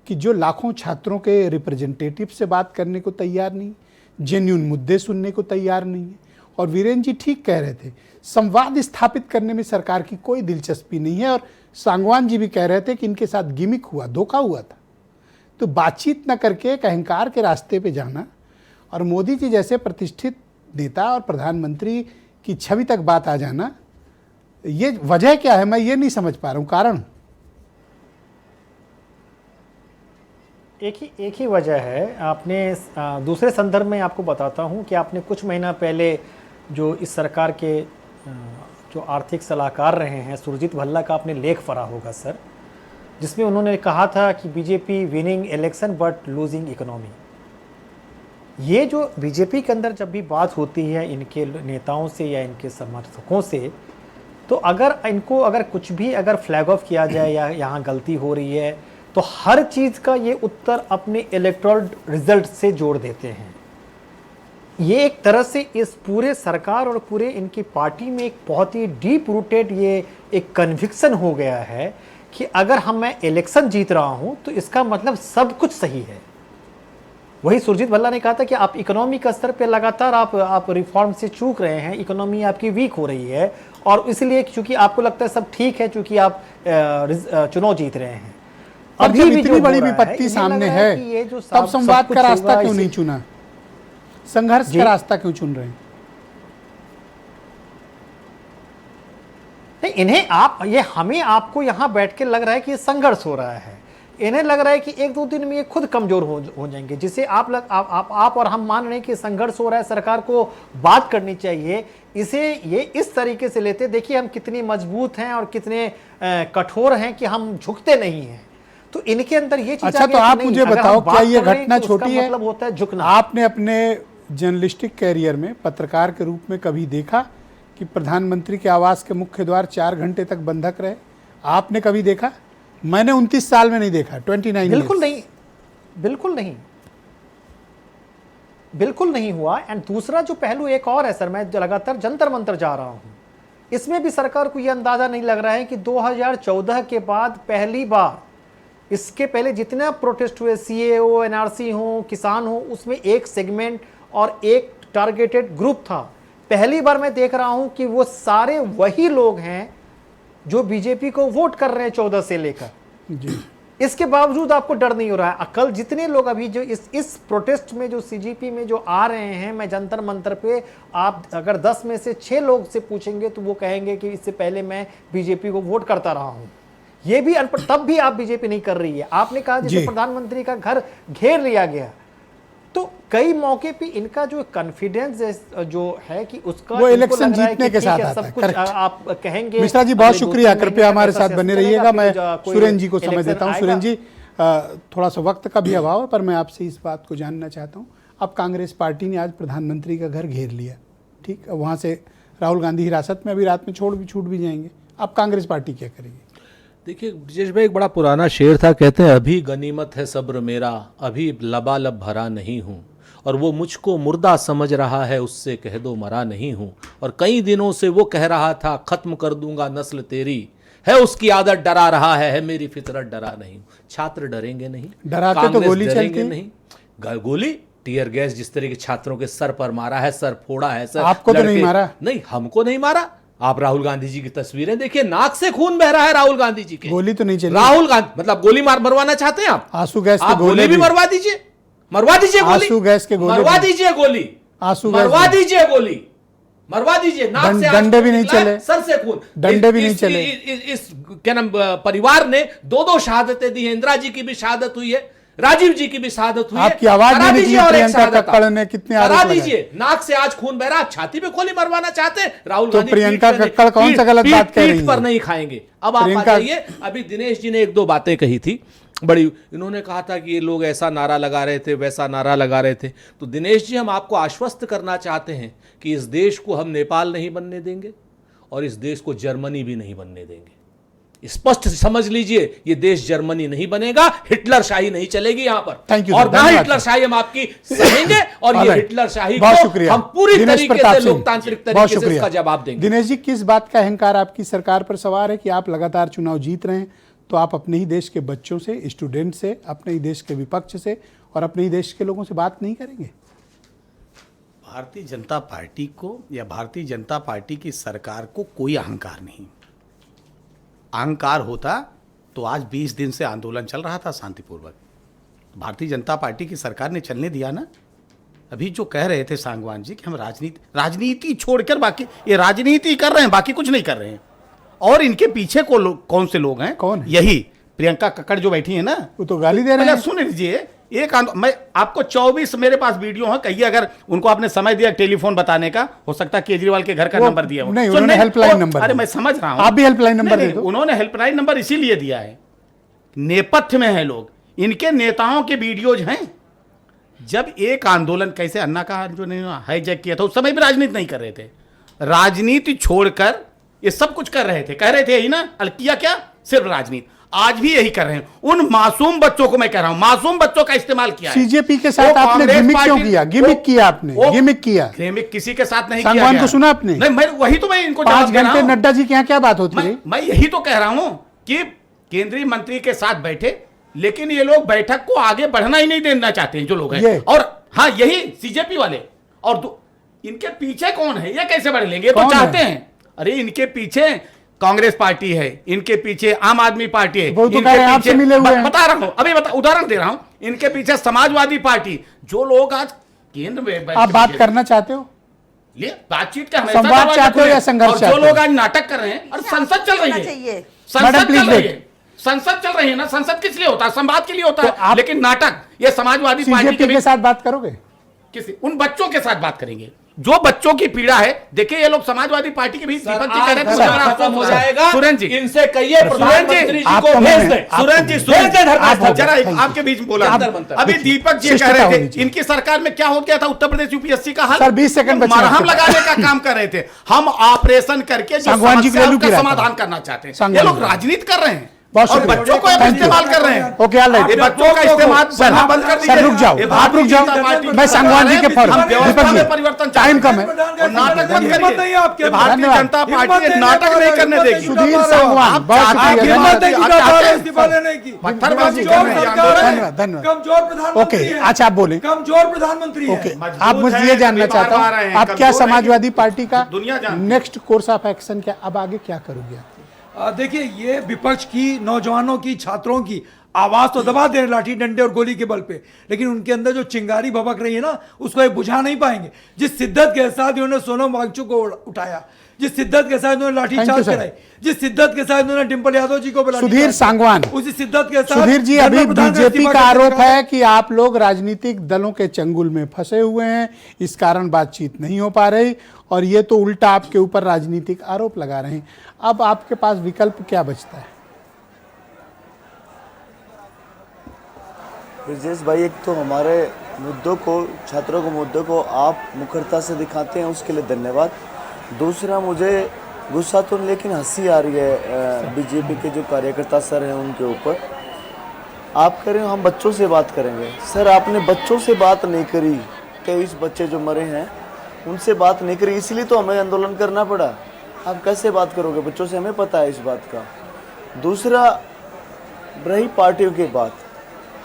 कि जो लाखों छात्रों के रिप्रेजेंटेटिव से बात करने को तैयार नहीं, जेन्युइन मुद्दे सुनने को तैयार नहीं है। और वीरेंद्र जी ठीक कह रहे थे, संवाद स्थापित करने में सरकार की कोई दिलचस्पी नहीं है। और सांगवान जी भी कह रहे थे कि इनके साथ गिमिक हुआ, धोखा हुआ था। तो बातचीत न करके एक अहंकार के रास्ते पे जाना और मोदी जी जैसे प्रतिष्ठित नेता और प्रधानमंत्री की छवि तक बात आ जाना, ये वजह क्या है? मैं ये नहीं समझ पा रहा हूँ कारण। एक ही वजह है। आपने दूसरे संदर्भ में आपको बताता हूं कि आपने कुछ महीना पहले जो इस सरकार के जो आर्थिक सलाहकार रहे हैं सुरजीत भल्ला का आपने लेख पढ़ा होगा सर, जिसमें उन्होंने कहा था कि BJP winning election but losing economy. ये जो बीजेपी के अंदर जब भी बात होती है इनके नेताओं से या इनके समर्थकों से, तो अगर कुछ भी अगर फ्लैग ऑफ किया जाए या यहाँ गलती हो रही है तो हर चीज़ का ये उत्तर अपने इलेक्टोरल रिजल्ट से जोड़ देते हैं। ये एक तरह से इस पूरे सरकार और पूरे इनकी पार्टी में एक बहुत ही डीप रूटेड ये एक कन्विक्शन हो गया है कि अगर मैं इलेक्शन जीत रहा हूं तो इसका मतलब सब कुछ सही है। वही सुरजीत भल्ला ने कहा था कि आप इकोनॉमी का स्तर पे लगातार आप रिफॉर्म से चूक रहे हैं, इकोनॉमी आपकी वीक हो रही है और इसलिए क्योंकि आपको लगता है सब ठीक है क्योंकि आप चुनाव जीत रहे हैं। अभी भी इतनी बड़ी विपत्ति सामने है तब संवाद का रास्ता क्यों नहीं चुना? संघर्ष का रास्ता क्यों चुन रहे हैं? नहीं, इन्हें हमें आपको यहां बैठ के लग रहा है कि ये संघर्ष हो रहा है। इन्हें लग रहा है कि एक दो दिन में ये खुद कमजोर हो जाएंगे, जिसे आप और हम मान रहे हैं कि संघर्ष हो रहा है, सरकार को बात करनी चाहिए। इसे ये इस तरीके से लेते, देखिए हम कितनी मजबूत हैं और कितने कठोर हैं कि हम झुकते नहीं हैं। तो इनके अंदर ये चीज अच्छा, तो आप मुझे बताओ, क्या ये घटना छोटी है? मतलब होता है झुकना। आपने अपने जर्नलिस्टिक कैरियर में पत्रकार के रूप में कभी देखा कि प्रधानमंत्री के आवास के मुख्य द्वार 4 घंटे तक बंधक रहे? आपने कभी देखा? मैंने 29 साल में नहीं देखा। 29 बिल्कुल नहीं, बिल्कुल नहीं हुआ। एंड दूसरा जो पहलू एक और है सर, मैं लगातार जंतर मंतर जा रहा हूं, इसमें भी सरकार को यह अंदाजा नहीं लग रहा है कि 2014 के बाद पहली बार, इसके पहले जितना प्रोटेस्ट हुए, सीए हो, एनआरसी हो, किसान हो, उसमें एक सेगमेंट और एक टारगेटेड ग्रुप था। पहली बार मैं देख रहा हूं कि वो सारे वही लोग हैं जो बीजेपी को वोट कर रहे हैं 14 से लेकर। इसके बावजूद आपको डर नहीं हो रहा है। कल जितने लोग अभी जो इस प्रोटेस्ट में जो सीजीपी में जो आ रहे हैं, मैं जंतर मंतर पे, आप अगर 10 में से 6 लोग से पूछेंगे तो वो कहेंगे कि इससे पहले मैं बीजेपी को वोट करता रहा हूं। ये भी अनपढ़, तब भी आप बीजेपी नहीं कर रही है। आपने कहा जैसे प्रधानमंत्री का घर घेर लिया गया, तो कई मौके पे इनका जो कॉन्फिडेंस जो है कि उसका वो इलेक्शन जीतने के साथ आता है। कुछ आप कहेंगे। मिश्रा जी बहुत शुक्रिया, कृपया हमारे साथ बने रहिएगा। मैं सुरेंद्र जी को समय देता हूँ। सुरेंद्र जी, थोड़ा सा वक्त का भी अभाव है पर मैं आपसे इस बात को जानना चाहता हूँ। अब कांग्रेस पार्टी ने आज प्रधानमंत्री का घर घेर लिया, ठीक, वहाँ से राहुल गांधी हिरासत में अभी रात में छूट भी जाएंगे। अब कांग्रेस पार्टी क्या करेगी? देखिए ब्रजेश भाई, एक बड़ा पुराना शेर था, कहते हैं अभी गनीमत है सब्र मेरा, अभी लबालब भरा नहीं हूँ, और वो मुझको मुर्दा समझ रहा है, उससे कह दो मरा नहीं हूँ। और कई दिनों से वो कह रहा था खत्म कर दूंगा नस्ल तेरी, है उसकी आदत डरा रहा है मेरी फितरत डरा नहीं। छात्र डरेंगे नहीं, डराते तो गोली चलती नहीं। गोली, टीयर गैस जिस तरह के छात्रों के सर पर मारा है, सर फोड़ा है सर। आपको तो नहीं मारा? नहीं, हमको नहीं मारा। आप राहुल गांधी जी की तस्वीरें देखिए, नाक से खून बह रहा है राहुल गांधी जी के। गोली तो नहीं चली। राहुल गांधी मतलब गोली मरवाना चाहते हैं आप? आंसू गैस के गोली भी मरवा दीजिए, मरवा दीजिए गोली। आंसू गैस के गोली मरवा दीजिए गोली, आंसू मरवा दीजिए गोली, मरवा दीजिए। नाक से डंडे भी नहीं चले, सर से खून, डंडे भी नहीं चले। इस क्या नाम, परिवार ने 2-2 शहादतें दी हैं। इंदिरा जी की भी शहादत हुई है, राजीव जी की भी शहादत हुई है। आपकी आवाज नहीं निकली, प्रियंका कक्कड़ ने कितने आरोप लगाए। दीजिए, नाक से आज खून बह रहा, आप छाती पे गोली मरवाना चाहते हैं। राहुल तो गांधी प्रियंका कक्कड़ कौन सा गलत बात कह रही है? पर नहीं खाएंगे। अब आप आ जाइए, अभी दिनेश जी ने 1-2 बातें कही थी बड़ी। इन्होंने कहा था कि ये लोग ऐसा नारा लगा रहे थे, वैसा नारा लगा रहे थे। तो दिनेश जी, हम आपको आश्वस्त करना चाहते हैं कि इस देश को हम नेपाल नहीं बनने देंगे और इस देश को जर्मनी भी नहीं बनने देंगे। स्पष्ट समझ लीजिए, ये देश जर्मनी नहीं बनेगा, हिटलर शाही नहीं चलेगी यहां पर। Thank you, और sir. ना धन्यवाद, हिटलर sir. शाही हम आपकी सहेंगे और ये Alright. हिटलर शाही बहुत को शुक्रिया। हम पूरी दिनेश तरीके प्रताप से सिंह, लोकतांत्रिक बहुत तरीके से शुक्रिया। इसका जवाब देंगे। दिनेश जी, किस बात का अहंकार आपकी सरकार पर सवार है कि आप लगातार चुनाव जीत रहे हैं, तो आप अपने ही देश के बच्चों से, स्टूडेंट से, अपने ही देश के विपक्ष से और अपने ही देश के लोगों से बात नहीं करेंगे? भारतीय जनता पार्टी को या भारतीय जनता पार्टी की सरकार को कोई अहंकार नहीं। अहंकार होता तो आज 20 दिन से आंदोलन चल रहा था शांतिपूर्वक। भारतीय जनता पार्टी की सरकार ने चलने दिया ना। अभी जो कह रहे थे सांगवान जी कि हम राजनीति छोड़कर बाकी, ये राजनीति कर रहे हैं, बाकी कुछ नहीं कर रहे हैं। और इनके पीछे कौन से लोग हैं? कौन है? यही प्रियंका कक्कड़ जो बैठी है ना, वो तो गाली दे रहे हैं। सुन लीजिए, मैं आपको 24 मेरे पास वीडियो है, कहिए अगर उनको आपने समय दिया टेलीफोन बताने का, हो सकता है केजरीवाल के घर का वो नंबर दिया हो। नहीं, तो उन्होंने हेल्पलाइन नंबर अरे दिया। मैं समझ रहा हूं, आप भी हेल्पलाइन नंबर नहीं, दे दो। उन्होंने हेल्पलाइन नंबर इसीलिए दिया है, नेपथ्य में है लोग, इनके नेताओं के वीडियोज हैं। जब एक आंदोलन कैसे अन्ना का जो हाईजैक किया था, उस समय भी राजनीति नहीं कर रहे थे, राजनीति छोड़कर ये सब कुछ कर रहे थे, कह रहे थे यही ना, किया क्या? सिर्फ राजनीति। आज भी यही कर रहे हैं। उन मासूम बच्चों को मैं कह रहा हूं, मासूम बच्चों का इस्तेमाल किया है। सीजेपी के साथ आपने गिमिक क्यों किया? गिमिक किया आपने, गिमिक किया। गिमिक किसी के साथ नहीं किया सांगवान गया। को सुना आपने? नहीं, मैं वही तो मैं इनको 5 जवाब दे रहा घंटे हूं। नड्डा जी के यहाँ क्या बात होती रही? मैं यही तो कह रहा हूं कि केंद्रीय मंत्री के साथ बैठे, लेकिन ये लोग बैठक को आगे बढ़ना ही नहीं देना चाहते हैं जो लोग हैं। और हाँ, यही सीजेपी वाले। और इनके पीछे कौन है? ये कैसे बढ़ लेंगे? ये तो चाहते हैं। अरे इनके पीछे कांग्रेस पार्टी है, इनके पीछे आम आदमी पार्टी है, वो तो इनके कह रहे हैं आपसे पीछे मिले हुए हैं। बता रहा हूं, अभी उदाहरण दे रहा हूं, इनके पीछे समाजवादी पार्टी। जो लोग आज केंद्र में आप बात करना चाहते हो? बातचीत का हमेशा संवाद दरवाजा चाहते हो खुले। या संघर्ष और चाहते जो हो? लोग आज नाटक कर रहे हैं, और संसद चल रही है, संसद मैडम, चल प्लीज रही वेट। है, संसद चल रही है ना। संसद किस लिए होता है? संवाद के लिए होता तो है। आप लेकिन नाटक ये समाजवादी पार्टी सीजेपी के साथ बात करोगे? उन बच्चों के साथ बात करेंगे जो बच्चों की पीड़ा है। देखिए ये लोग समाजवादी पार्टी के बीच दीपक जी कह रहे थे खत्म हो जाएगा। सुरेंद्र जी, इनसे कहिए प्रधानमंत्री जी को भेज दे। सुरेंद्र जी, जरा आपके बीच में बोला। अभी दीपक जी कह रहे थे इनकी सरकार में क्या हो गया था, उत्तर प्रदेश यूपीएससी का हाल। सर, 20 सेकंड बचे हैं मरहम आपके पास। लगाने का काम कर रहे थे। हम ऑपरेशन करके जो सांगवान जी समस्या है, को उसका लेकर समाधान करना चाहते हैं। सांगवान ये लोग जी। राजनीति कर रहे हैं बहुत और शुक्रिया। बच्चों को Thank you. इस्तेमाल कर रहे हैं। Okay, alright. ये बच्चों का इस्तेमाल सर, करना बंद कर दीजिए। सर, रुक जाओ, ये आप भारतीय रुक जाओ। जनता पार्टी मैं सांगवान जी के फॉर हम व्यवस्था दीपक में जी, परिवर्तन टाइम कम है। और नाटक मत हिम्मत नहीं है आपके करिए। भारतीय धन्यवाद। जनता पार्टी नाटक नहीं करने देगी। सुधीर सांगवान, बहुत शुक्रिया। हिम्मत है कि आप क्या चाहते बात है हैं? इस्तीफा लेने की? पत्थरबाजी कमजोर कर रहे हैं सरकार है, धन्यवाद, धन्यवाद। कमजोर प्रधानमंत्री ओके, है। अच्छा, आप बोलें। कमजोर प्रधानमंत्री है। ओके, मजबूत आप मुझे है, ये जानना कभी बार चाहता बार आए हूँ, हैं, आप क्या कमजोर नहीं। समाजवादी पार्टी का दुनिया जानती है। नेक्स्ट कोर्स ऑफ एक्शन क्या, अब आगे क्या करोगे आप? देखिए, ये विपक्ष की, नौजवानों की, छात्रों की आवाज तो दबा दे रहे लाठी डंडे और गोली के बल पे, लेकिन उनके अंदर जो चिंगारी भभक रही है ना, उसको ये बुझा नहीं पाएंगे। जिस शिद्दत के साथ इन्होंने सोनम वांगचुक को उठाया, जिस शिद्दत के साथ इन्होंने लाठी Thank you, चार्ज sir. कराई, जिस शिद्दत के साथ इन्होंने डिंपल यादव जी को लाठी सुधीर चार्ज सांगवान, कराई, उसी शिद्दत के साथ सुधीर जी, अभी जनरल प्रधान का बीजेपी इस्तीफा का करने आरोप है कि आप लोग राजनीतिक दलों के चंगुल में फंसे हुए हैं, इस कारण बातचीत नहीं हो पा रही, और ये तो उल्टा आपके ऊपर राजनीतिक आरोप लगा रहे हैं। अब आपके पास विकल्प क्या बचता है? ब्रजेश भाई, एक तो हमारे मुद्दों को, छात्रों के मुद्दों को आप मुखरता से दिखाते हैं, उसके लिए धन्यवाद। दूसरा, मुझे गुस्सा तो नहीं, लेकिन हंसी आ रही है बीजेपी के जो कार्यकर्ता सर हैं उनके ऊपर। आप कह रहे हो हम बच्चों से बात करेंगे। सर, आपने बच्चों से बात नहीं करी। 23 बच्चे जो मरे हैं उनसे बात नहीं करी, इसलिए तो हमें आंदोलन करना पड़ा। आप कैसे बात करोगे बच्चों से? हमें पता है इस बात का। दूसरा, रही पार्टियों की बात,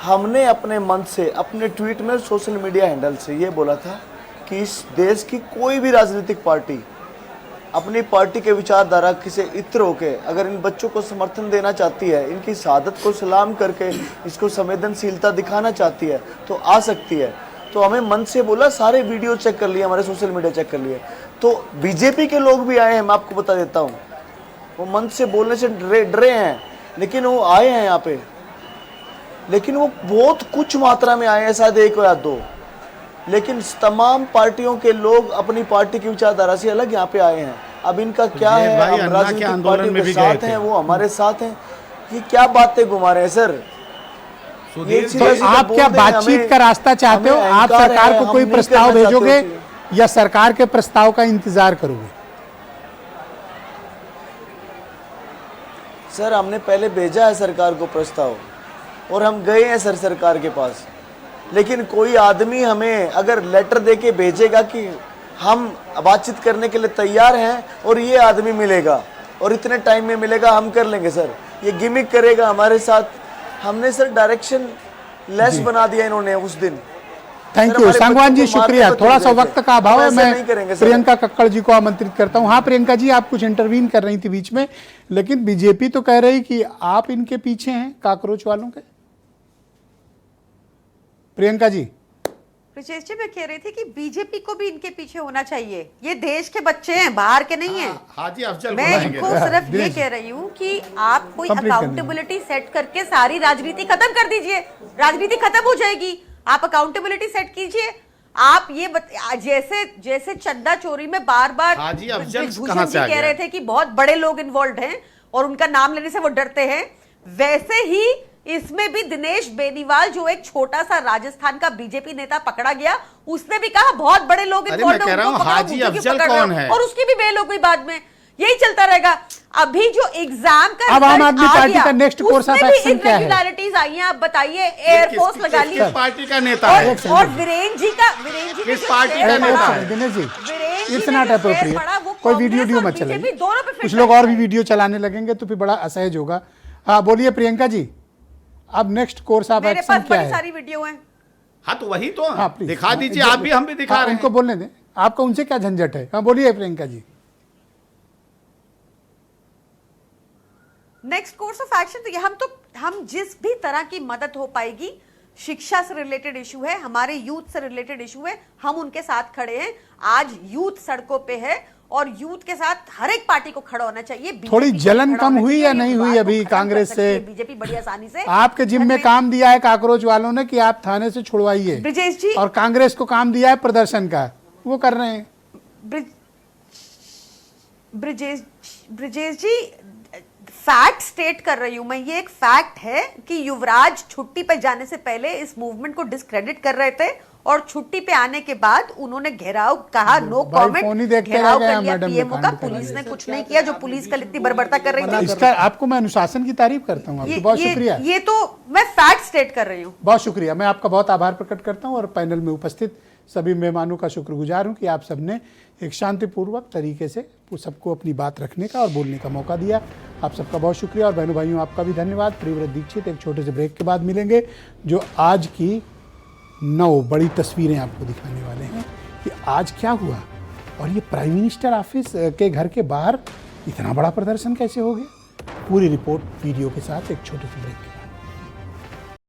हमने अपने मन से, अपने ट्वीट में, सोशल मीडिया हैंडल से ये बोला था कि इस देश की कोई भी राजनीतिक पार्टी अपनी पार्टी के विचारधारा से इत्र होके अगर इन बच्चों को समर्थन देना चाहती है, इनकी शहादत को सलाम करके इसको संवेदनशीलता दिखाना चाहती है, तो आ सकती है। तो हमें मन से बोला, सारे वीडियो चेक कर लिए, हमारे सोशल मीडिया चेक कर लिए। तो बीजेपी के लोग भी आए हैं, मैं आपको बता देता हूँ, वो मन से बोलने से डरे हैं, लेकिन वो आए हैं यहाँ पे। लेकिन वो बहुत कुछ मात्रा में आए हैं, शायद 1 या 2, लेकिन तमाम पार्टियों के लोग अपनी पार्टी की विचारधारा से अलग यहाँ पे आए हैं। अब इनका क्या है, हम राजनीतिक पार्टियों के साथ हैं, वो हमारे साथ हैं, ये क्या बातें घुमा रहे हैं सर? तो आप क्या बातचीत का रास्ता चाहते हो? आप सरकार को कोई प्रस्ताव भेजोगे या सरकार के प्रस्ताव का इंतजार करोगे? सर हमने पहले भेजा है सरकार को प्रस्ताव और हम गए हैं सर सरकार के पास, लेकिन कोई आदमी हमें अगर लेटर दे के भेजेगा कि हम बातचीत करने के लिए तैयार हैं और ये आदमी मिलेगा और इतने टाइम में मिलेगा, हम कर लेंगे सर, ये गिमिक करेगा हमारे साथ, हमने सर डायरेक्शन लेस बना दिया इन्होंने उस दिन। थैंक सर, यू हमारे सांगवान जी, बच्चों को शुक्रिया। मारने थोड़ा को सा भेज वक्त देते। का अभाव है, हम ऐसा नहीं करेंगे मैं सर। प्रियंका कक्कड़ जी को आमंत्रित करता हूं। हाँ प्रियंका जी, आप कुछ इंटरवीन कर रही थी बीच में, लेकिन बीजेपी तो कह रही कि आप इनके पीछे हैं, काकरोच वालों के। प्रियंका जी। ब्रजेश जी, मैं कह रही थी कि बीजेपी को भी इनके पीछे होना चाहिए, ये देश के बच्चे हैं, बाहर के नहीं हैं। हाजी अफजल मैं बुलाएंगे। इनको सिर्फ ये कह रही हूँ कि आप कोई Complete अकाउंटेबिलिटी सेट करके सारी राजनीति खत्म कर दीजिए, राजनीति खत्म हो जाएगी। आप अकाउंटेबिलिटी सेट कीजिए। आप ये जैसे चंदा चोरी में बार बार हाजी अफजल भूषण कहाँ जी से आ कह गया? रहे थे कि बहुत बड़े लोग इन्वॉल्व हैं और उनका नाम लेने से वो डरते हैं, वैसे ही इसमें भी दिनेश बेनीवाल, जो एक छोटा सा राजस्थान का बीजेपी नेता पकड़ा गया, उसने भी कहा बहुत बड़े लोग अरे इन्वॉल्व मैं कह रहा हूं, हाजी अफजल कौन है? और उसकी भी बेल हो गई बाद में। यही चलता रहेगा। अभी जो एग्जाम का अब आम रिजल्ट आदमी आ पार्टी गया, का नेक्स्ट कोर्स ऑफ उसमें भी एक्शन क्या है? irregularities आई हैं। आप बताइए, एयरफोर्स लगा ली किस पार्टी का नेता और, है? और वीरेन जी का किस पार्टी का नेता है? दिनेश जी, वीरेन जी इट्स ने नॉट जो शेर अप्रोप्रिएट। पढ़ा, वो कोई कांग्रेस वीडियो और मत बीजेपी चलाइए। दोनों पे कुछ फिर लोग और भी है। वीडियो चलाने लगेंगे तो फिर बड़ा असहज होगा। हाँ बोलिए प्रियंका जी, अब नेक्स्ट कोर्स ऑफ मेरे एक्शन पास क्या बड़ी है? सारी वीडियो हैं। हाँ तो वही तो हाँ प्लीज दिखा दीजिए, आप भी हम भी दिखा रहे उनको हैं। बोलने दें, आपका उनसे क्या झंझट है? हाँ बोलिए Priyanka ji. Next course of action तो हम जिस भी तरह की मदद हो पाएगी, शिक्षा से रिलेटेड इशू है, हमारे यूथ से रिलेटेड इशू है, हम उनके साथ खड़े हैं। आज यूथ सड़कों पे है और यूथ के साथ हर एक पार्टी को खड़ा होना चाहिए। थोड़ी बीजेपी को जलन खड़ा कम होना हुई चाहिए, या ये नहीं विवाद हुई को अभी खत्म कर कांग्रेस सकती है से? बीजेपी बड़ी आसानी से। आपके जिम में काम दिया है काकरोच वालों ने कि आप थाने से छुड़वाइए, ब्रिजेश जी, और कांग्रेस को काम दिया है प्रदर्शन का, वो कर रहे हैं। ब्रिजेश जी, फैक्ट स्टेट कर रही हूं मैं। ये एक फैक्ट है कि युवराज छुट्टी पे जाने से पहले इस मूवमेंट को डिस्क्रेडिट कर रहे थे और छुट्टी पे आने के बाद उन्होंने घेराव कहा, नो भाई, फोन ही कमेंट, देखते घेराव रह गए कर लिया मैडम ने पीएमओ का। कान में पुलिस ने कुछ नहीं किया, जो पुलिस कल इतनी बर्बरता कर रही थी। इसका आपको मैं अनुशासन की तारीफ करता हूँ, आपकी बहुत शुक्रिया। ये तो मैं फैक्ट स्टेट कर रही हूँ। बहुत शुक्रिया, मैं आपका बहुत आभार प्रकट करता हूं और पैनल में उपस्थित सभी मेहमानों का शुक्रगुजार हूं कि आप सबने एक शांतिपूर्वक तरीके से सबको अपनी बात रखने का और बोलने का मौका दिया। आप सबका बहुत शुक्रिया और बहनों भाइयों आपका भी धन्यवाद। प्रियव्रत दीक्षित एक छोटे से ब्रेक के बाद मिलेंगे, जो आज की 9 बड़ी तस्वीरें आपको दिखाने वाले हैं कि आज क्या हुआ और ये प्राइम मिनिस्टर ऑफिस के घर के बाहर इतना बड़ा प्रदर्शन कैसे हो गया। पूरी रिपोर्ट वीडियो के साथ एक छोटे से ब्रेक के बाद।